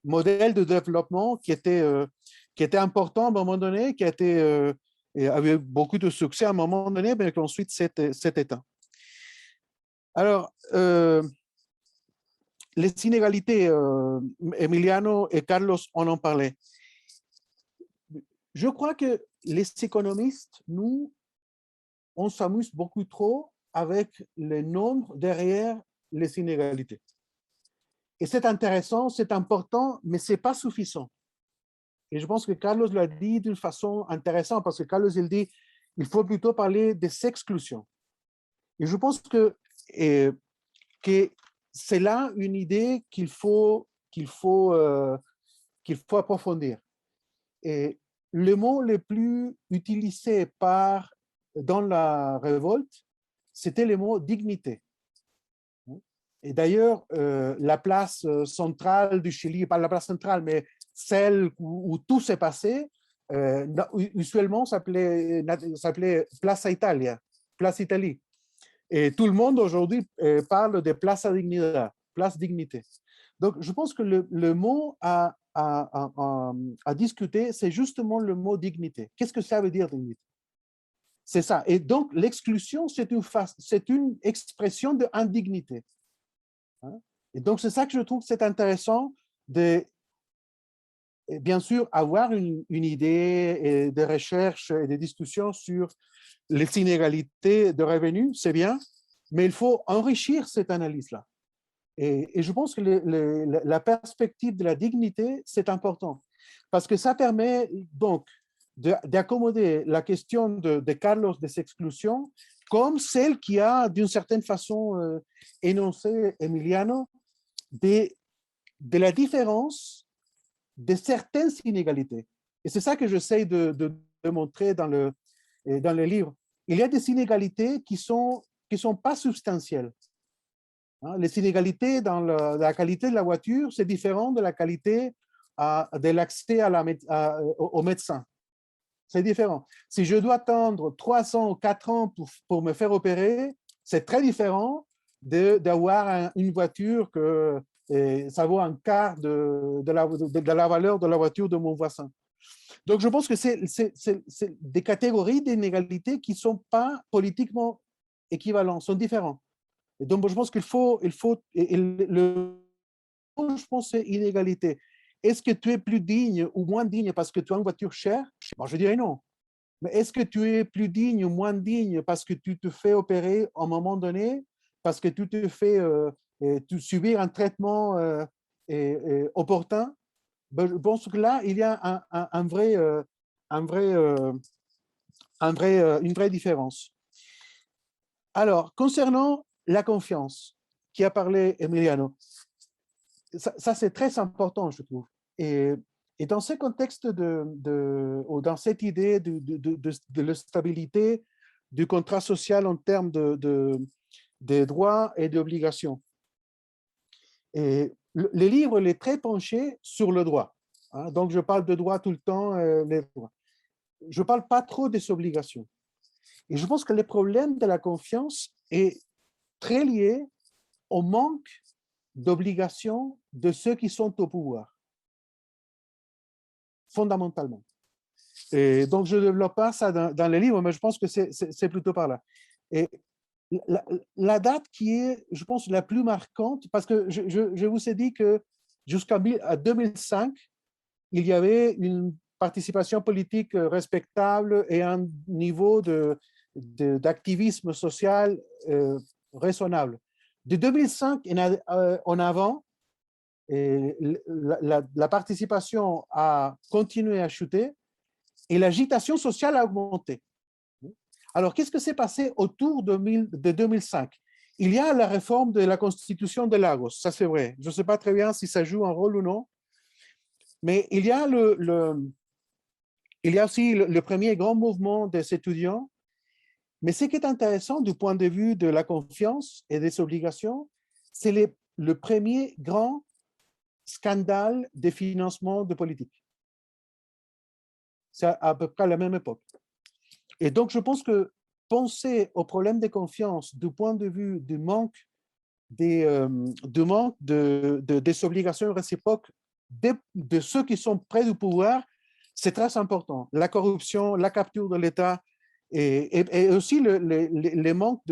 modèle de développement qui était important à un moment donné, qui avait beaucoup de succès à un moment donné, mais qu'ensuite s'est éteint. Alors, les inégalités, Emiliano et Carlos en ont parlé. Je crois que les économistes, nous, on s'amuse beaucoup trop avec le nombre derrière les inégalités. Et c'est intéressant, c'est important, mais ce n'est pas suffisant. Et je pense que Carlos l'a dit d'une façon intéressante, parce que Carlos, il dit il faut plutôt parler des exclusions. Et je pense que c'est là une idée qu'il faut approfondir. Et le mot le plus utilisé dans la révolte, c'était le mot dignité. Et d'ailleurs, la place centrale du Chili, pas la place centrale, mais celle où tout s'est passé, usuellement s'appelait Plaza Italia, Place Italie. Et tout le monde aujourd'hui parle de Place Dignité. Donc, je pense que le mot à discuter, c'est justement le mot dignité. Qu'est-ce que ça veut dire, dignité? C'est ça. Et donc, l'exclusion, c'est une expression d'indignité. Et donc, c'est ça que je trouve que c'est intéressant de, bien sûr, avoir une idée et des recherches et des discussions sur les inégalités de revenus, c'est bien, mais il faut enrichir cette analyse-là. Et je pense que la perspective de la dignité, c'est important, parce que ça permet donc d'accommoder la question de Carlos des exclusions comme celle qui a, d'une certaine façon, énoncé Emiliano, de la différence de certaines inégalités. Et c'est ça que j'essaie de montrer dans le livre. Il y a des inégalités qui sont pas substantielles. Les inégalités dans la qualité de la voiture, c'est différent de la qualité de l'accès au médecin. C'est différent. Si je dois attendre 3 ans ou 4 ans pour me faire opérer, c'est très différent d'avoir une voiture que ça vaut un quart de la valeur de la voiture de mon voisin. Donc, je pense que c'est des catégories d'inégalités qui ne sont pas politiquement équivalentes, sont différentes. Et donc, je pense qu'il faut je pense, c'est inégalité. Est-ce que tu es plus digne ou moins digne parce que tu as une voiture chère? Bon, je dirais non. Mais est-ce que tu es plus digne ou moins digne parce que tu te fais opérer à un moment donné, parce que tu te fais subir un traitement opportun? Ben, je pense que là, il y a une vraie différence. Alors, concernant la confiance, qui a parlé Emiliano, ça c'est très important, je trouve. Et dans ce contexte ou dans cette idée de la stabilité du contrat social en termes de droits et d'obligations, et le livre est très penché sur le droit. Donc, je parle de droit tout le temps, les droits. Je ne parle pas trop des obligations. Et je pense que le problème de la confiance est très lié au manque d'obligations de ceux qui sont au pouvoir, fondamentalement. Et donc, je ne développe pas ça dans le livre, mais je pense que c'est plutôt par là. Et la date qui est, je pense, la plus marquante, parce que je vous ai dit que jusqu'à 2005, il y avait une participation politique respectable et un niveau d'activisme social raisonnable. De 2005 en avant, la participation a continué à chuter et l'agitation sociale a augmenté. Alors, qu'est-ce que s'est passé autour de 2005? Il y a la réforme de la Constitution de Lagos, ça c'est vrai. Je ne sais pas très bien si ça joue un rôle ou non, mais il y a aussi le premier grand mouvement des étudiants. Mais ce qui est intéressant du point de vue de la confiance et des obligations, c'est le premier grand scandale de financement de politique. C'est à peu près à la même époque. Et donc, je pense que penser au problème de confiance du point de vue du manque des obligations réciproques de ceux qui sont près du pouvoir, c'est très important. La corruption, la capture de l'État et aussi le manque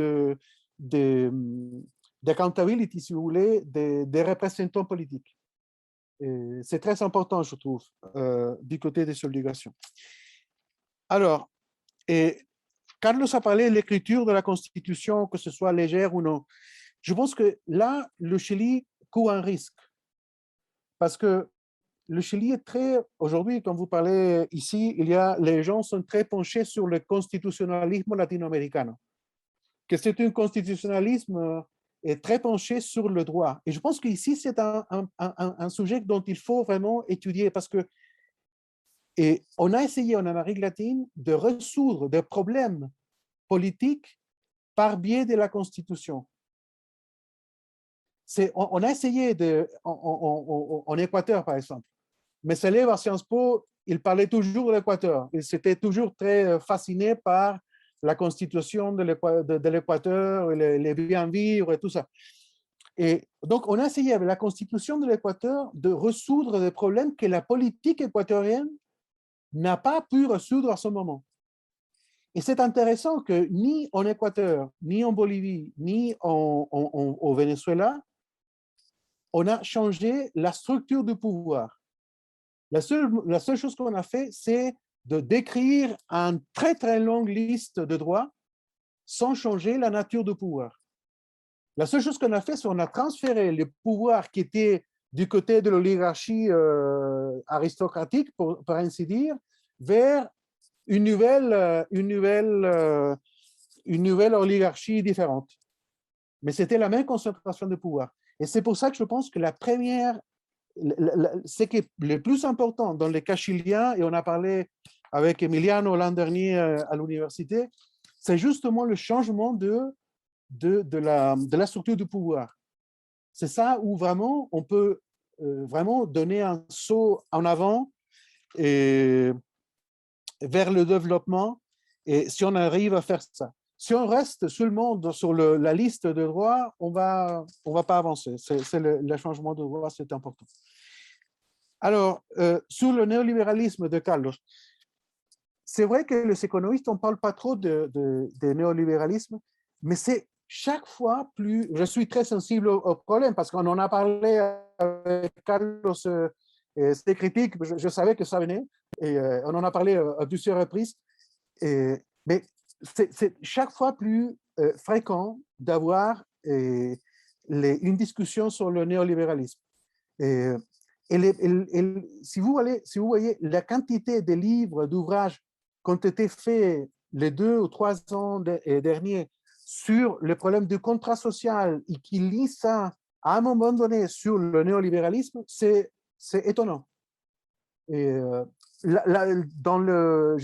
d'accountability, si vous voulez, des représentants politiques. C'est très important, je trouve, du côté des obligations. Alors, Carlos a parlé de l'écriture de la Constitution, que ce soit légère ou non. Je pense que là, le Chili court un risque. Parce que le Chili est très, aujourd'hui, quand vous parlez ici, les gens sont très penchés sur le constitutionnalisme latino-américain. Que c'est un constitutionnalisme très penché sur le droit. Et je pense qu'ici, c'est un sujet dont il faut vraiment étudier parce que on a essayé en Amérique latine de résoudre des problèmes politiques par biais de la Constitution. On a essayé en Équateur, par exemple. Mes élèves à Sciences Po, ils parlaient toujours de l'Équateur. Ils étaient toujours très fascinés par la constitution de l'Équateur, les biens vivre et tout ça. Et donc, on a essayé avec la constitution de l'Équateur de résoudre des problèmes que la politique équatorienne n'a pas pu résoudre à ce moment. Et c'est intéressant que ni en Équateur, ni en Bolivie, ni au Venezuela, on a changé la structure du pouvoir. La seule chose qu'on a fait, c'est de décrire une très, très longue liste de droits sans changer la nature du pouvoir. La seule chose qu'on a fait, c'est qu'on a transféré les pouvoirs qui étaient du côté de l'oligarchie aristocratique, pour ainsi dire, vers une nouvelle oligarchie différente. Mais c'était la même concentration de pouvoir. Et c'est pour ça que je pense que la première, ce qui est le plus important dans les cas chiliens, et on a parlé avec Emiliano l'an dernier à l'université, c'est justement le changement de la structure du pouvoir. C'est ça où vraiment on peut vraiment donner un saut en avant et vers le développement, et si on arrive à faire ça. Si on reste seulement sur la liste de droits, on va pas avancer. Le changement de droit, c'est important. Alors, sur le néolibéralisme de Carlos, c'est vrai que les économistes, on ne parle pas trop de néolibéralisme, mais c'est chaque fois plus... Je suis très sensible au problème parce qu'on en a parlé avec Carlos, c'était critique, je savais que ça venait, et on en a parlé à plusieurs reprises, mais c'est chaque fois plus fréquent d'avoir une discussion sur le néolibéralisme. Si vous voyez la quantité de livres, d'ouvrages qui ont été faits les 2 ou 3 ans derniers sur le problème du contrat social et qui lisent ça à un moment donné sur le néolibéralisme, c'est étonnant. Et dans le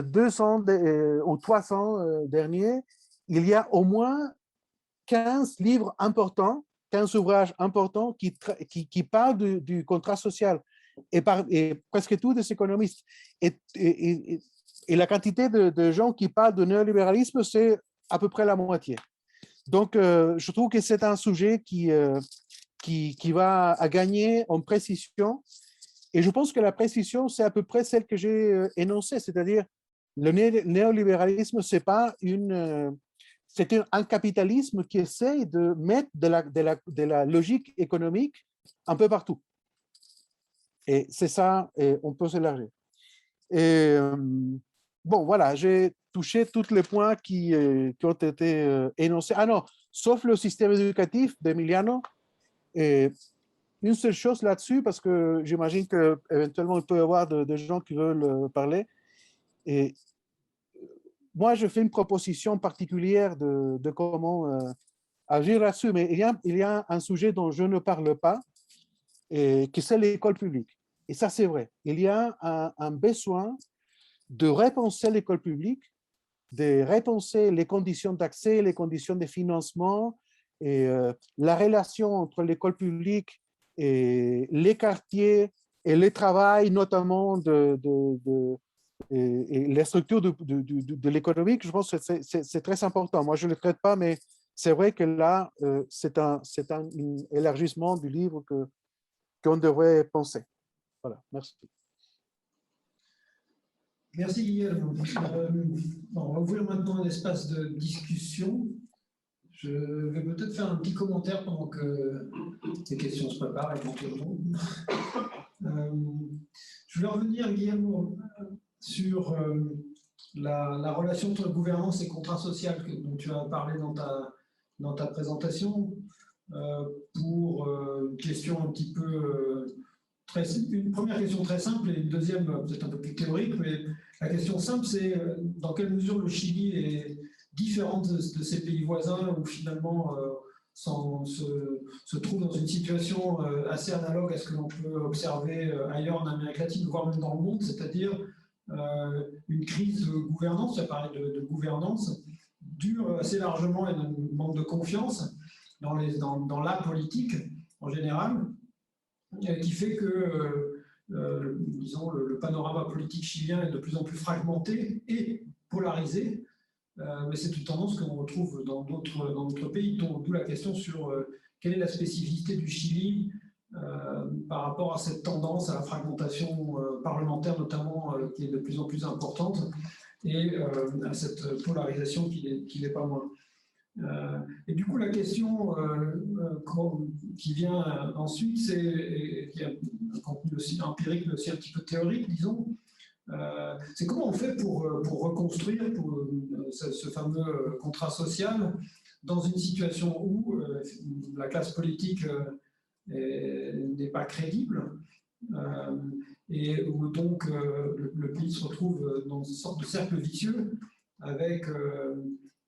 200 ou 300 derniers, il y a au moins 15 livres importants, 15 ouvrages importants qui parlent du contrat social, et presque tous des économistes. Et la quantité de gens qui parlent de néolibéralisme, c'est à peu près la moitié. Donc, je trouve que c'est un sujet qui va à gagner en précision. Et je pense que la précision, c'est à peu près celle que j'ai énoncée, c'est-à-dire le néolibéralisme, c'est pas c'est un capitalisme qui essaie de mettre de la logique économique un peu partout. Et c'est ça, et on peut s'élargir. Et bon, voilà, j'ai touché tous les points qui ont été énoncés. Ah non, sauf le système éducatif d'Emiliano. Et une seule chose là-dessus, parce que j'imagine qu'éventuellement, il peut y avoir des gens qui veulent parler. Et moi, je fais une proposition particulière de comment agir là-dessus, mais il y a un sujet dont je ne parle pas, qui c'est l'école publique. Et ça, c'est vrai. Il y a un besoin de repenser l'école publique, de repenser les conditions d'accès, les conditions de financement, et la relation entre l'école publique et les quartiers et le travail, notamment et les structures de l'économique. Je pense que c'est très important. Moi, je ne le traite pas, mais c'est vrai que là, c'est un élargissement du livre qu'on devrait penser. Voilà, merci. Merci Guillermo. On va ouvrir maintenant un espace de discussion. Je vais peut-être faire un petit commentaire pendant que les questions se préparent éventuellement. Je voulais revenir, Guillermo, sur la relation entre gouvernance et contrat social dont tu as parlé dans ta présentation, pour une question un petit peu... une première question très simple et une deuxième peut-être un peu plus théorique, mais la question simple, c'est dans quelle mesure le Chili est différent de ses pays voisins, où finalement se trouve dans une situation assez analogue à ce que l'on peut observer ailleurs en Amérique latine, voire même dans le monde, c'est-à-dire une crise de gouvernance, tu as parlé de gouvernance, dure assez largement et d'un manque de confiance dans la politique en général, qui fait que, disons, le panorama politique chilien est de plus en plus fragmenté et polarisé, mais c'est une tendance que l'on retrouve dans d'autres pays, d'où la question sur quelle est la spécificité du Chili par rapport à cette tendance à la fragmentation parlementaire notamment, qui est de plus en plus importante, et à cette polarisation qui n'est pas moins. Et du coup, la question qui vient ensuite, qui a un contenu aussi empirique, mais aussi un petit peu théorique, disons, c'est comment on fait pour reconstruire ce fameux contrat social dans une situation où la classe politique n'est pas crédible, et où donc le pays se retrouve dans une sorte de cercle vicieux avec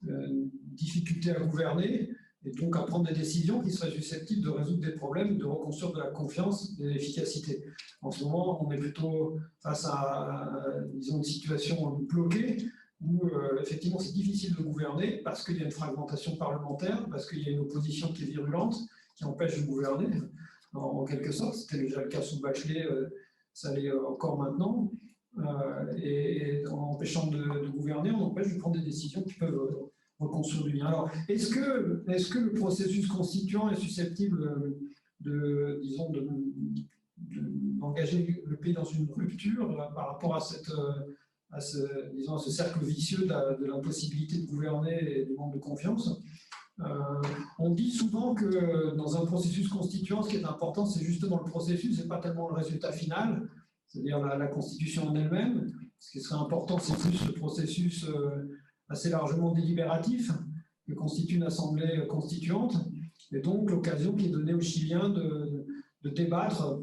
difficulté à gouverner et donc à prendre des décisions qui seraient susceptibles de résoudre des problèmes, de reconstruire de la confiance et de l'efficacité. En ce moment, on est plutôt face à disons, une situation bloquée où effectivement c'est difficile de gouverner parce qu'il y a une fragmentation parlementaire, parce qu'il y a une opposition qui est virulente, qui empêche de gouverner, en quelque sorte. C'était déjà le cas sous Bachelet, ça l'est encore maintenant. Et en empêchant de gouverner, on empêche de prendre des décisions qui peuvent reconstruire du lien. Alors, est-ce que le processus constituant est susceptible disons, d'engager le pays dans une rupture par rapport à ce cercle vicieux de l'impossibilité de gouverner et du manque de confiance? On dit souvent que dans un processus constituant, ce qui est important, c'est justement le processus, et pas tellement le résultat final, c'est-à-dire la constitution en elle-même. Ce qui serait important, c'est plus le processus assez largement délibératif que constitue une assemblée constituante, et donc l'occasion qui est donnée aux Chiliens de débattre,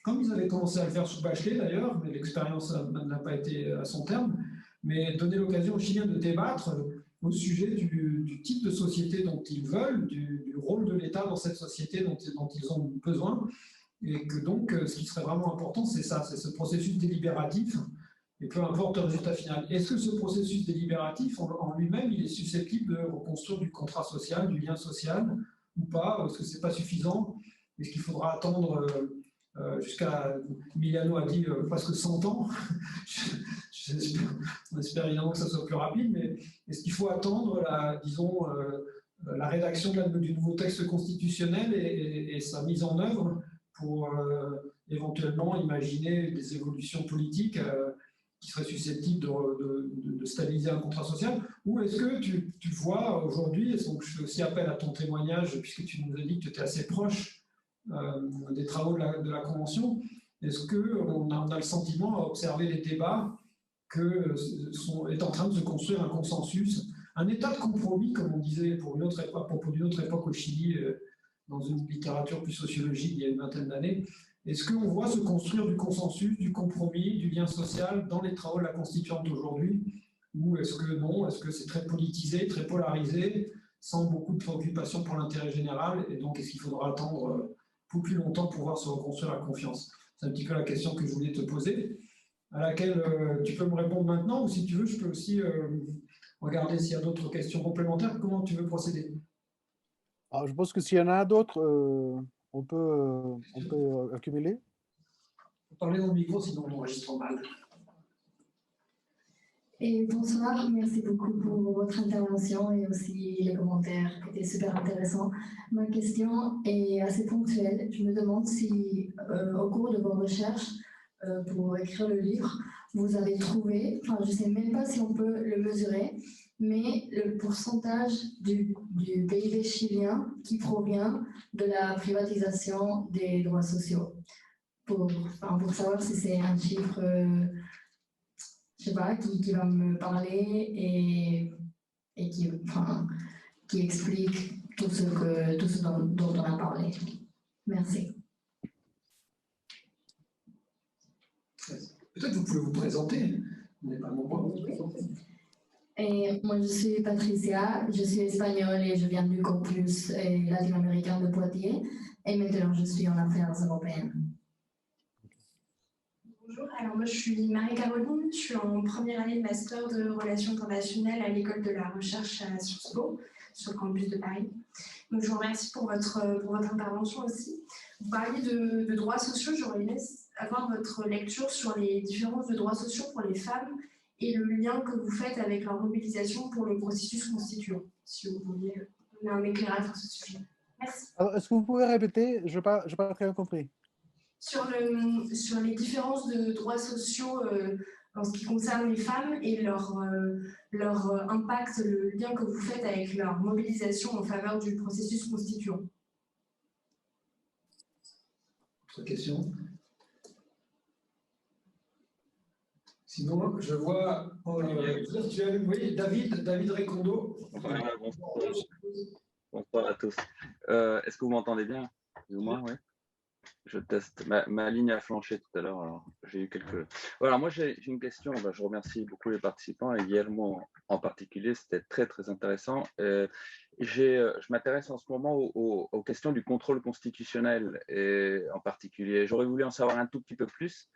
comme ils avaient commencé à le faire sous Bachelet d'ailleurs, mais l'expérience n'a pas été à son terme, mais donner l'occasion aux Chiliens de débattre au sujet du type de société dont ils veulent, du rôle de l'État dans cette société dont ils ont besoin, et que donc ce qui serait vraiment important, c'est ça, c'est ce processus délibératif, et peu importe le résultat final. Est-ce que ce processus délibératif, en lui-même, il est susceptible de reconstruire du contrat social, du lien social, ou pas? Est-ce que ce n'est pas suffisant? Est-ce qu'il faudra attendre jusqu'à, Emiliano a dit presque 100 ans, on espère évidemment que ça soit plus rapide, mais est-ce qu'il faut attendre, disons, la rédaction du nouveau texte constitutionnel et sa mise en œuvre pour éventuellement imaginer des évolutions politiques qui seraient susceptibles de stabiliser un contrat social? Ou est-ce que tu vois aujourd'hui, et donc je fais aussi appel à ton témoignage, puisque tu nous as dit que tu étais assez proche des travaux de la Convention, est-ce qu'on a le sentiment, à observer les débats, est en train de se construire un consensus, un état de compromis, comme on disait à propos d'une autre époque au Chili, dans une littérature plus sociologique il y a une vingtaine d'années? Est-ce qu'on voit se construire du consensus, du compromis, du lien social dans les travaux de la Constituante aujourd'hui? Ou est-ce que non? Est-ce que c'est très politisé, très polarisé, sans beaucoup de préoccupation pour l'intérêt général? Et donc, est-ce qu'il faudra attendre beaucoup plus longtemps pour pouvoir se reconstruire la confiance? C'est un petit peu la question que je voulais te poser, à laquelle tu peux me répondre maintenant, ou si tu veux, je peux aussi regarder s'il y a d'autres questions complémentaires. Comment tu veux procéder? Alors, je pense que s'il y en a d'autres, on peut accumuler. Parlez dans le micro, sinon on enregistre mal. Et bonsoir, merci beaucoup pour votre intervention et aussi les commentaires qui étaient super intéressants. Ma question est assez ponctuelle. Je me demande si, au cours de vos recherches pour écrire le livre, vous avez trouvé, enfin je ne sais même pas si on peut le mesurer, mais le pourcentage du PIB chilien qui provient de la privatisation des droits sociaux, pour savoir si c'est un chiffre, je sais pas, qui va me parler et qui explique tout ce dont on a parlé. Merci. Peut-être vous pouvez vous présenter. Vous n'êtes pas nombreux. Et moi, je suis Patricia, je suis espagnole et je viens du campus latino-américain de Poitiers. Et maintenant, je suis en affaires européennes. Bonjour, alors moi je suis Marie-Caroline, je suis en première année de master de relations internationales à l'école de la recherche à Sciences Po, sur le campus de Paris. Donc je vous remercie pour votre intervention aussi. Vous parliez de droits sociaux, j'aurais aimé avoir votre lecture sur les différences de droits sociaux pour les femmes et le lien que vous faites avec leur mobilisation pour le processus constituant, si vous pouviez donner un éclairage sur ce sujet. Merci. Est-ce que vous pouvez répéter? Je n'ai pas très bien compris. Sur les différences de droits sociaux en ce qui concerne les femmes et leur impact, le lien que vous faites avec leur mobilisation en faveur du processus constituant. Autre question? Sinon, je vois virtuel, oui, David Recondo. Bonsoir à tous. Est-ce que vous m'entendez bien? Plus ou moins, oui. Je teste. Ma ligne a flanché tout à l'heure, alors j'ai eu quelques. Voilà, moi j'ai une question. Je remercie beaucoup les participants et Guillermo en particulier. C'était très très intéressant. Je m'intéresse en ce moment aux questions du contrôle constitutionnel et en particulier. J'aurais voulu en savoir un tout petit peu plus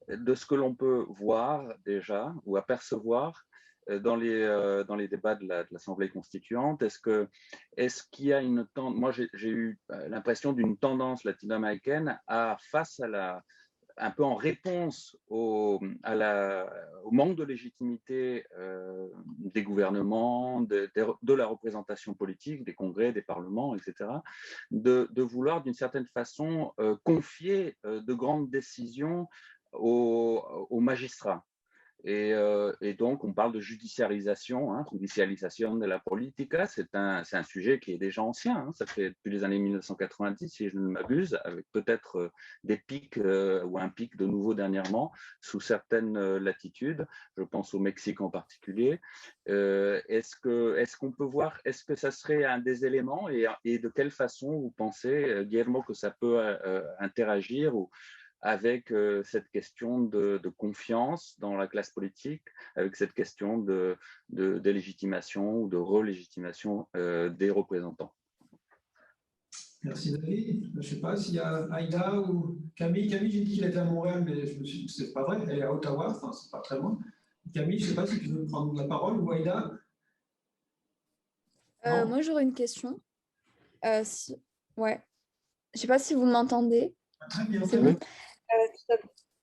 de ce que l'on peut voir déjà ou apercevoir dans les débats de l'Assemblée constituante. Est-ce qu'il y a une tendance, moi j'ai eu l'impression d'une tendance latino-américaine face à un peu en réponse au manque de légitimité des gouvernements, de la représentation politique, des congrès, des parlements, etc., de vouloir d'une certaine façon confier de grandes décisions aux magistrats. Et donc, on parle de judiciarisation, judicialisation de la politica. C'est un sujet qui est déjà ancien. Ça fait depuis les années 1990, si je ne m'abuse, avec peut-être des pics ou un pic de nouveau dernièrement, sous certaines latitudes. Je pense au Mexique en particulier. Est-ce qu'on peut voir, est-ce que ça serait un des éléments et de quelle façon vous pensez, Guillermo, que ça peut interagir avec cette question de confiance dans la classe politique, avec cette question de légitimation ou de relégitimation des représentants. Merci David. Je ne sais pas s'il y a Aïda ou Camille. Camille, j'ai dit qu'il était à Montréal, mais je me suis dit que ce n'est pas vrai. Elle est à Ottawa, enfin, c'est pas très loin. Camille, je ne sais pas si tu veux prendre la parole ou Aïda. Moi, j'aurais une question. Ouais. Je ne sais pas si vous m'entendez. Très bien. C'est bon.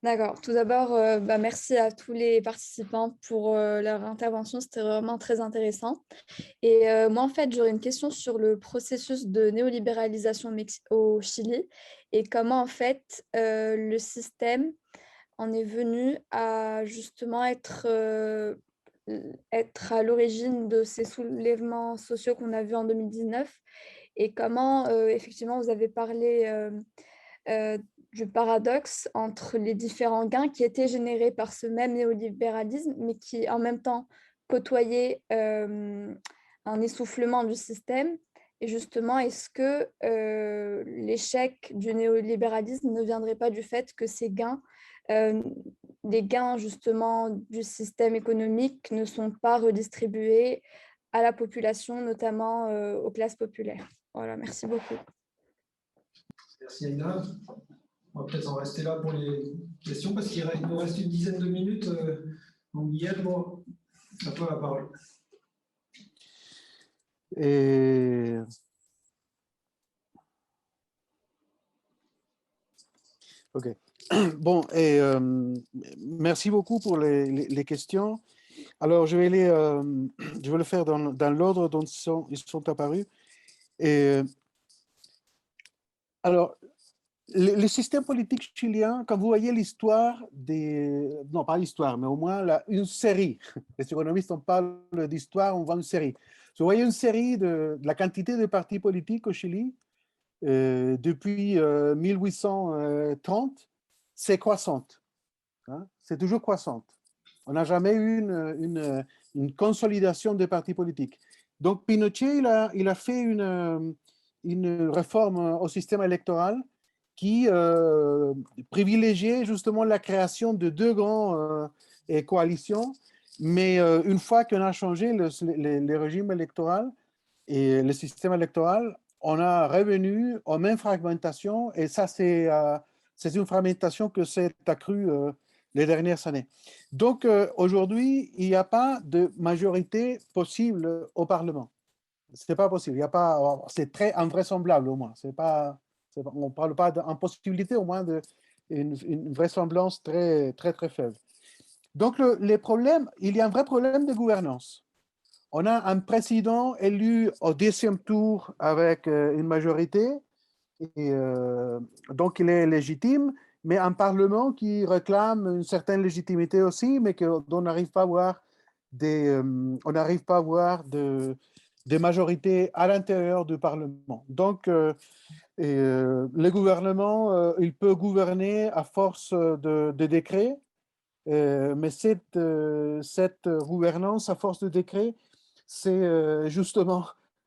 D'accord. Tout d'abord, merci à tous les participants pour leur intervention. C'était vraiment très intéressant. Et moi, en fait, j'aurais une question sur le processus de néolibéralisation au Chili et comment, en fait, le système en est venu à justement être à l'origine de ces soulèvements sociaux qu'on a vus en 2019 et comment, effectivement, vous avez parlé du paradoxe entre les différents gains qui étaient générés par ce même néolibéralisme, mais qui en même temps côtoyaient un essoufflement du système. Et justement, est-ce que l'échec du néolibéralisme ne viendrait pas du fait que ces gains, les gains justement du système économique ne sont pas redistribués à la population, notamment aux classes populaires? Voilà, merci beaucoup. Merci Aïda. On va peut-être en rester là pour les questions parce qu'il nous reste une dizaine de minutes. Donc Guillermo, à toi la parole. Ok. Bon, merci beaucoup pour les questions. Alors, je vais le faire dans l'ordre dont ils sont apparus. Alors, le système politique chilien, quand vous voyez l'histoire non, pas l'histoire, mais au moins une série. Les économistes, on parle d'histoire, on voit une série. Si vous voyez une série de la quantité de partis politiques au Chili, depuis 1830, c'est croissante. C'est toujours croissante. On n'a jamais eu une consolidation des partis politiques. Donc, Pinochet, il a fait une réforme au système électoral qui privilégiait justement la création de deux grandes coalitions. Mais une fois qu'on a changé le régime électoral et le système électoral, on a revenu aux mêmes fragmentations et ça, c'est une fragmentation que s'est accrue les dernières années. Donc, aujourd'hui, il n'y a pas de majorité possible au Parlement. Ce n'est pas possible. C'est très invraisemblable au moins. On ne parle pas d'impossibilité, au moins d'une vraisemblance très, très, très faible. Donc, les problèmes, il y a un vrai problème de gouvernance. On a un président élu au 10e tour avec une majorité, et donc il est légitime, mais un Parlement qui réclame une certaine légitimité aussi, mais dont on n'arrive pas à voir des majorités à l'intérieur du Parlement. Donc, le gouvernement, il peut gouverner à force de décrets, mais cette gouvernance à force de décrets, c'est justement,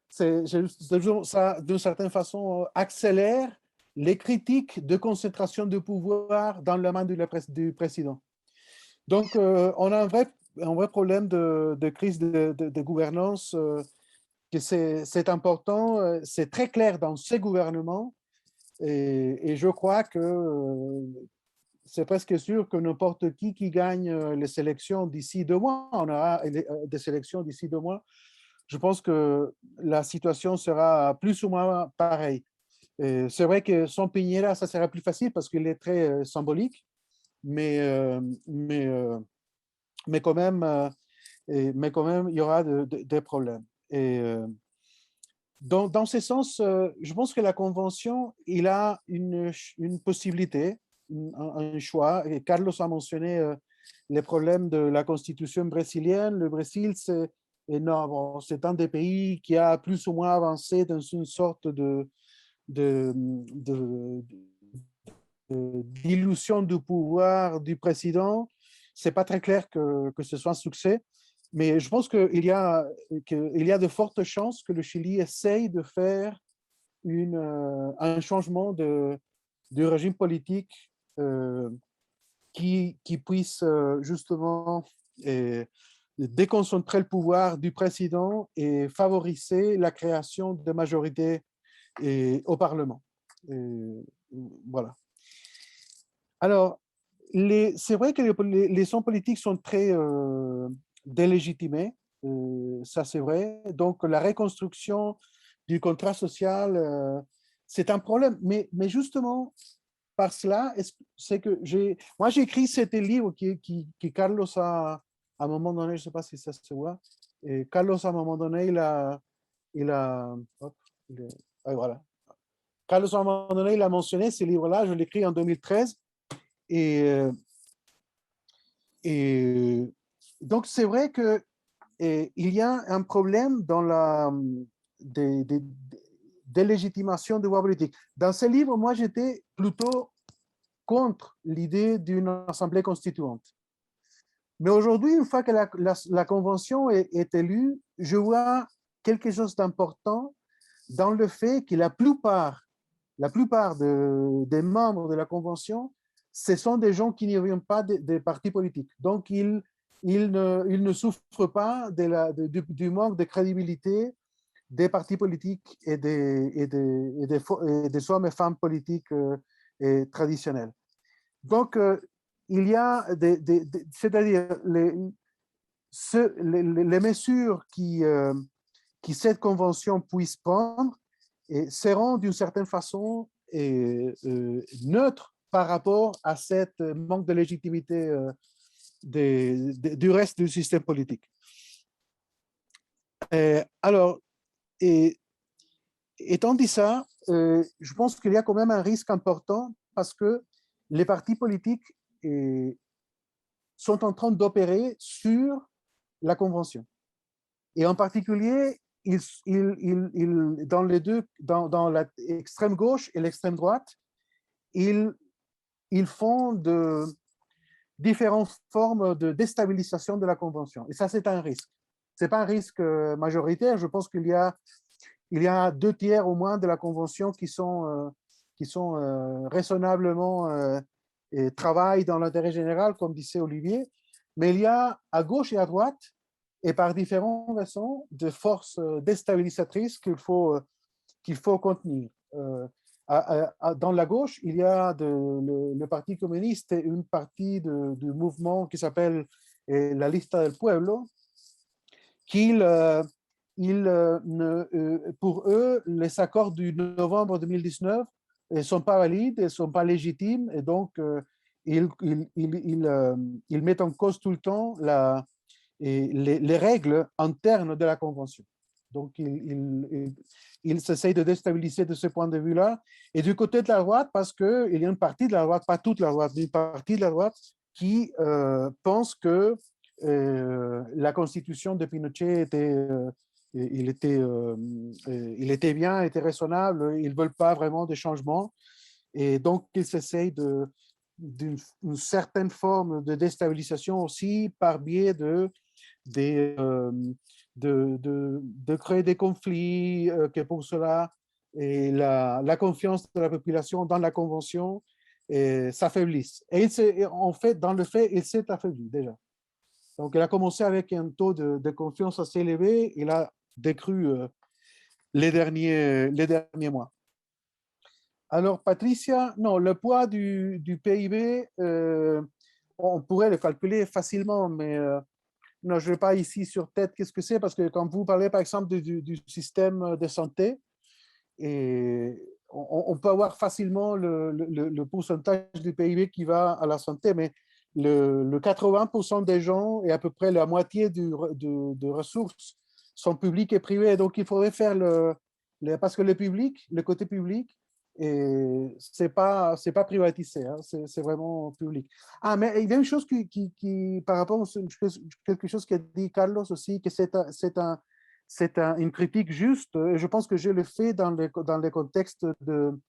ça d'une certaine façon accélère les critiques de concentration de pouvoir dans la main du président. Donc, on a un vrai problème de crise de gouvernance, que c'est important, c'est très clair dans ces gouvernements, et je crois que c'est presque sûr que n'importe qui gagne les élections d'ici 2 mois, on aura des élections d'ici 2 mois, je pense que la situation sera plus ou moins pareille. C'est vrai que sans Piñera, ça sera plus facile parce qu'il est très symbolique, mais quand même, il y aura des problèmes. Et dans ce sens, je pense que la Convention, il a une possibilité, un choix. Et Carlos a mentionné les problèmes de la constitution brésilienne. Le Brésil, c'est énorme. C'est un des pays qui a plus ou moins avancé dans une sorte d'illusion du pouvoir du président. Ce n'est pas très clair que ce soit un succès, mais je pense qu'il y a de fortes chances que le Chili essaye de faire un changement du régime politique qui puisse justement déconcentrer le pouvoir du président et favoriser la création de majorités au Parlement. Voilà. Alors, c'est vrai que les hommes politiques sont très délégitimés, ça c'est vrai. Donc, la reconstruction du contrat social, c'est un problème. Mais justement, par cela, c'est que moi j'ai écrit cet livre qui Carlos a, à un moment donné, je ne sais pas si ça se voit, et Carlos à un moment donné, voilà. Carlos à un moment donné, il a mentionné ce livre-là, je l'ai écrit en 2013, et donc c'est vrai que il y a un problème dans la délégitimation du pouvoir politique. Dans ce livre, moi, j'étais plutôt contre l'idée d'une assemblée constituante. Mais aujourd'hui, une fois que la convention est élue, je vois quelque chose d'important dans le fait que la plupart des membres de la convention, ce sont des gens qui n'y viennent pas des partis politiques. Donc, ils ne souffrent pas du manque de crédibilité des partis politiques et des hommes et femmes politiques traditionnels. Donc, il y a c'est-à-dire les mesures qui cette convention puisse prendre seront d'une certaine façon neutres par rapport à cette manque de légitimité du reste du système politique. Alors, étant dit ça, je pense qu'il y a quand même un risque important parce que les partis politiques sont en train d'opérer sur la convention. Et en particulier, dans les deux, dans l'extrême gauche et l'extrême droite, ils font de différentes formes de déstabilisation de la convention. Et ça, c'est un risque. Ce n'est pas un risque majoritaire. Je pense qu'il y a 2/3 au moins de la convention qui sont raisonnablement travaillent dans l'intérêt général, comme disait Olivier. Mais il y a à gauche et à droite, et par différentes raisons, de forces déstabilisatrices qu'il faut contenir. Dans la gauche, il y a le Parti communiste et une partie du mouvement qui s'appelle la Lista del Pueblo, pour eux, les accords du novembre 2019 ne sont pas valides, ne sont pas légitimes, et donc ils mettent en cause tout le temps les règles internes de la Convention. Donc, ils s'essayent de déstabiliser de ce point de vue-là. Et du côté de la droite, parce qu'il y a une partie de la droite, pas toute la droite, mais une partie de la droite qui pense que la constitution de Pinochet était bien, était raisonnable, ils ne veulent pas vraiment de changement. Et donc, ils s'essayent d'une certaine forme de déstabilisation aussi par biais de créer des conflits, que pour cela, et la confiance de la population dans la Convention s'affaiblisse. Et en fait, dans le fait, il s'est affaibli déjà. Donc, il a commencé avec un taux de confiance assez élevé, il a décru les derniers mois. Alors, Patricia, non, le poids du PIB, on pourrait le calculer facilement, mais non, je ne vais pas ici sur tête qu'est-ce que c'est, parce que quand vous parlez, par exemple, du système de santé, et on peut avoir facilement le pourcentage du PIB qui va à la santé, mais le 80% des gens et à peu près la moitié de ressources sont publiques et privées. Donc, il faudrait faire parce que le côté public, c'est pas privatisé, hein, c'est vraiment public. Ah, mais il y a une chose qui par rapport à quelque chose qu'a dit Carlos aussi, que c'est une critique juste, et je pense que je le fais dans les contextes de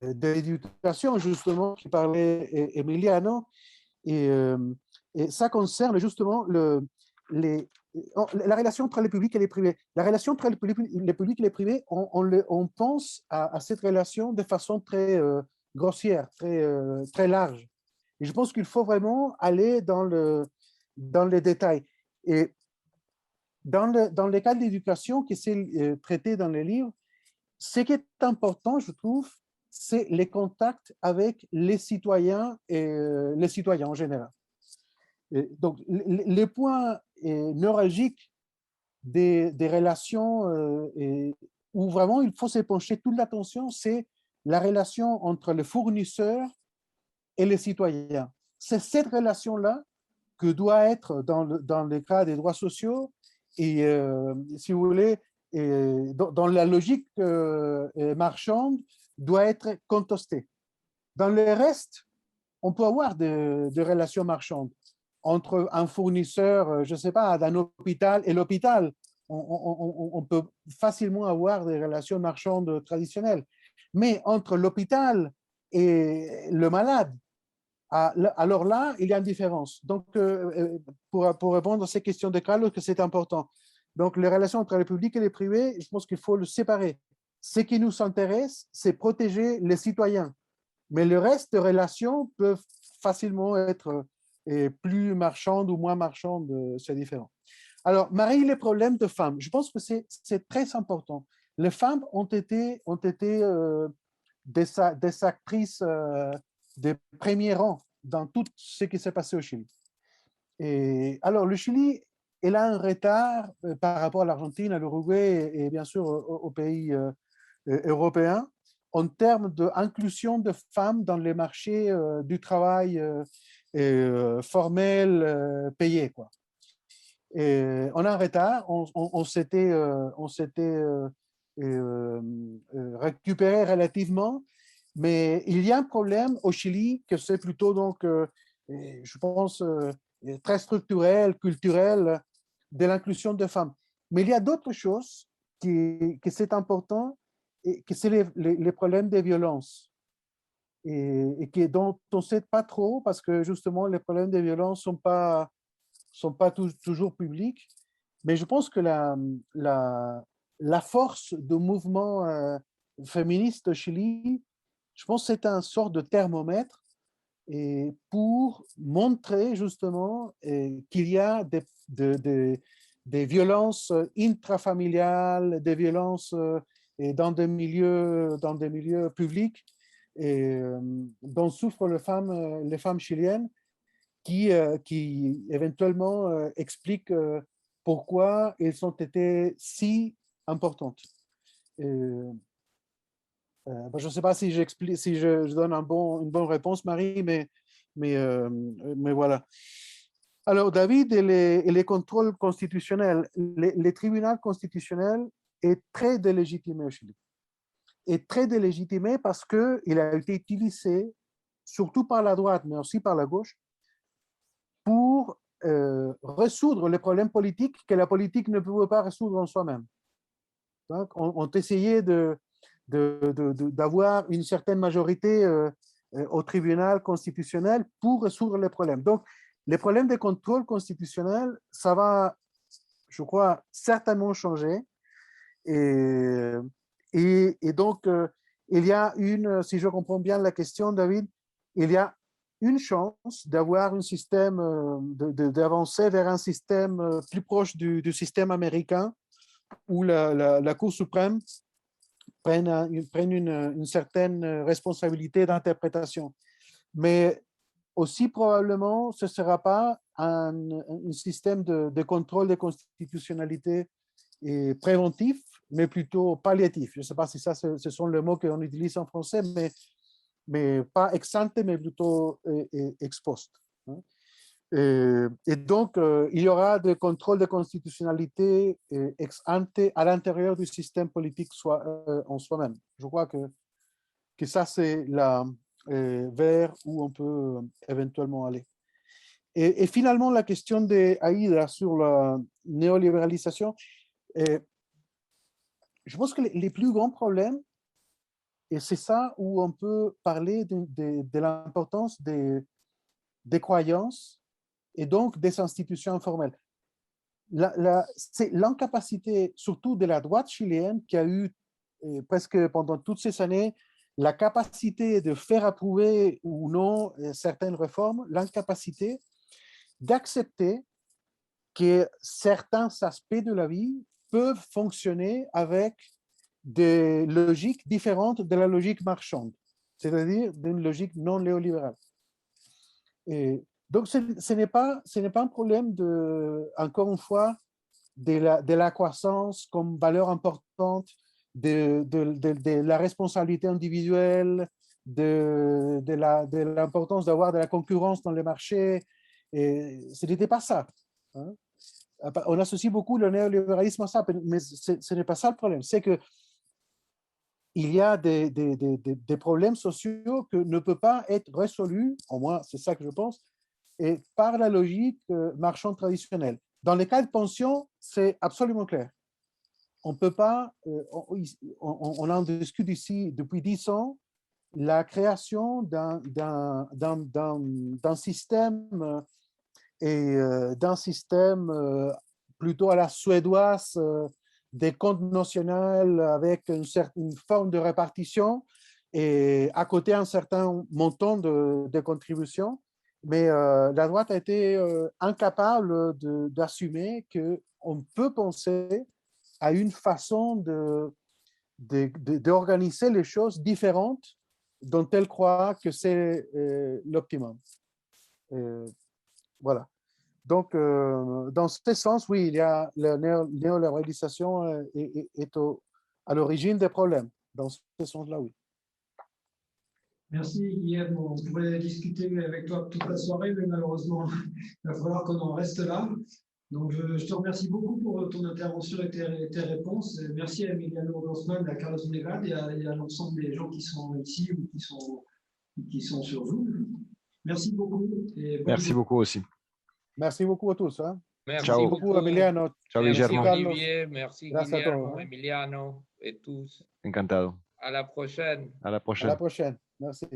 l'éducation, justement, qui parlait Emiliano, et ça concerne justement la relation entre le public et les privés. La relation entre le public et les privés, on pense à cette relation de façon très grossière, très large. Et je pense qu'il faut vraiment aller dans les détails. Et dans les cas d'éducation qui sont traités dans les livres, ce qui est important, je trouve, c'est les contacts avec les citoyens et les citoyens en général. Et donc, les points neuralgiques des relations où vraiment il faut s'épancher toute l'attention, c'est la relation entre le fournisseur et les citoyens. C'est cette relation-là que doit être dans le cas des droits sociaux et, si vous voulez, dans la logique marchande, doit être contestée. Dans le reste, on peut avoir des relations marchandes entre un fournisseur, je ne sais pas, d'un hôpital et l'hôpital. On peut facilement avoir des relations marchandes traditionnelles. Mais entre l'hôpital et le malade, alors là, il y a une différence. Donc, pour répondre à ces questions de Carlos, que c'est important. Donc, les relations entre le public et les privés, je pense qu'il faut le séparer. Ce qui nous intéresse, c'est protéger les citoyens. Mais le reste de relations peuvent facilement être plus marchandes ou moins marchandes, c'est différent. Alors, Marie, les problèmes de femmes, je pense que c'est très important. Les femmes ont été des actrices de premier rang dans tout ce qui s'est passé au Chili. Et alors, le Chili, il a un retard par rapport à l'Argentine, à l'Uruguay et bien sûr aux pays européens en termes d'inclusion de femmes dans les marchés du travail formel payé, quoi. Et on a un retard, on s'était récupéré relativement, mais il y a un problème au Chili que c'est plutôt donc, je pense, très structurel, culturel, de l'inclusion des femmes. Mais il y a d'autres choses que c'est important, et que c'est les problèmes de violence. Et dont on ne sait pas trop parce que justement les problèmes de violence ne sont pas toujours publics. Mais je pense que la force du mouvement féministe au Chili, je pense que c'est un sort de thermomètre et pour montrer justement qu'il y a des violences intrafamiliales, des violences dans des milieux publics et, dont souffrent les femmes chiliennes qui éventuellement expliquent pourquoi elles ont été si importantes. Je ne sais pas si je donne une bonne réponse, Marie, mais voilà. Alors, David, et les contrôles constitutionnels, les tribunaux constitutionnels est très délégitimé au Chili. Est très délégitimé parce qu'il a été utilisé, surtout par la droite, mais aussi par la gauche, pour résoudre les problèmes politiques que la politique ne pouvait pas résoudre en soi-même. Donc, on essayait d'avoir une certaine majorité au tribunal constitutionnel pour résoudre les problèmes. Donc, les problèmes de contrôle constitutionnel, ça va, je crois, certainement changé. Et donc, il y a si je comprends bien la question, David, il y a une chance d'avoir un système, d'avancer vers un système plus proche du système américain, où la Cour suprême prenne une certaine responsabilité d'interprétation. Mais aussi probablement, ce ne sera pas un système de contrôle de constitutionnalité préventif, mais plutôt palliatif. Je ne sais pas si ça, ce sont les mots qu'on utilise en français, mais pas ex ante, mais plutôt ex post. Et donc, il y aura des contrôles de constitutionnalité ex ante à l'intérieur du système politique en soi-même. Je crois que ça, c'est vers où on peut éventuellement aller. Et finalement, la question d'Aïda sur la néolibéralisation, je pense que les plus grands problèmes, et c'est ça où on peut parler de l'importance des croyances et donc des institutions informelles. C'est l'incapacité, surtout de la droite chilienne, qui a eu presque pendant toutes ces années la capacité de faire approuver ou non certaines réformes, l'incapacité d'accepter que certains aspects de la vie peuvent fonctionner avec des logiques différentes de la logique marchande, c'est-à-dire d'une logique non néolibérale. Et donc, ce n'est pas un problème, encore une fois, de la croissance comme valeur importante, de la responsabilité individuelle, de l'importance d'avoir de la concurrence dans les marchés. Et ce n'était pas ça. Hein. On associe beaucoup le néolibéralisme à ça, mais ce n'est pas ça le problème. C'est que il y a des problèmes sociaux que ne peuvent pas être résolus, au moins c'est ça que je pense, et par la logique marchande traditionnelle. Dans les cas de pension, c'est absolument clair. On ne peut pas, on en discute ici depuis 10 ans, la création d'un système plutôt à la suédoise, des comptes nationaux avec une certaine forme de répartition et à côté un certain montant de contributions. Mais la droite a été incapable d'assumer qu'on peut penser à une façon d'organiser les choses différentes dont elle croit que c'est l'optimum. Voilà. Donc, dans ce sens, oui, il y a la néolibéralisation est à l'origine des problèmes. Dans ce sens-là, oui. Merci, Guillaume. On pourrait discuter avec toi toute la soirée, mais malheureusement, il va falloir qu'on en reste là. Donc, je te remercie beaucoup pour ton intervention et tes réponses. Merci à Emiliano Grossman, à Carlos Negral et à l'ensemble des gens qui sont ici ou qui sont sur Zoom. Merci beaucoup. Merci beaucoup aussi. Merci beaucoup à tous. Hein. Merci Ciao. beaucoup, Emiliano. Ciao, merci Guillermo. Olivier, merci Gracias Guillermo, a todos. Emiliano et tous. Encantado. À la prochaine. À la prochaine. À la prochaine. Merci.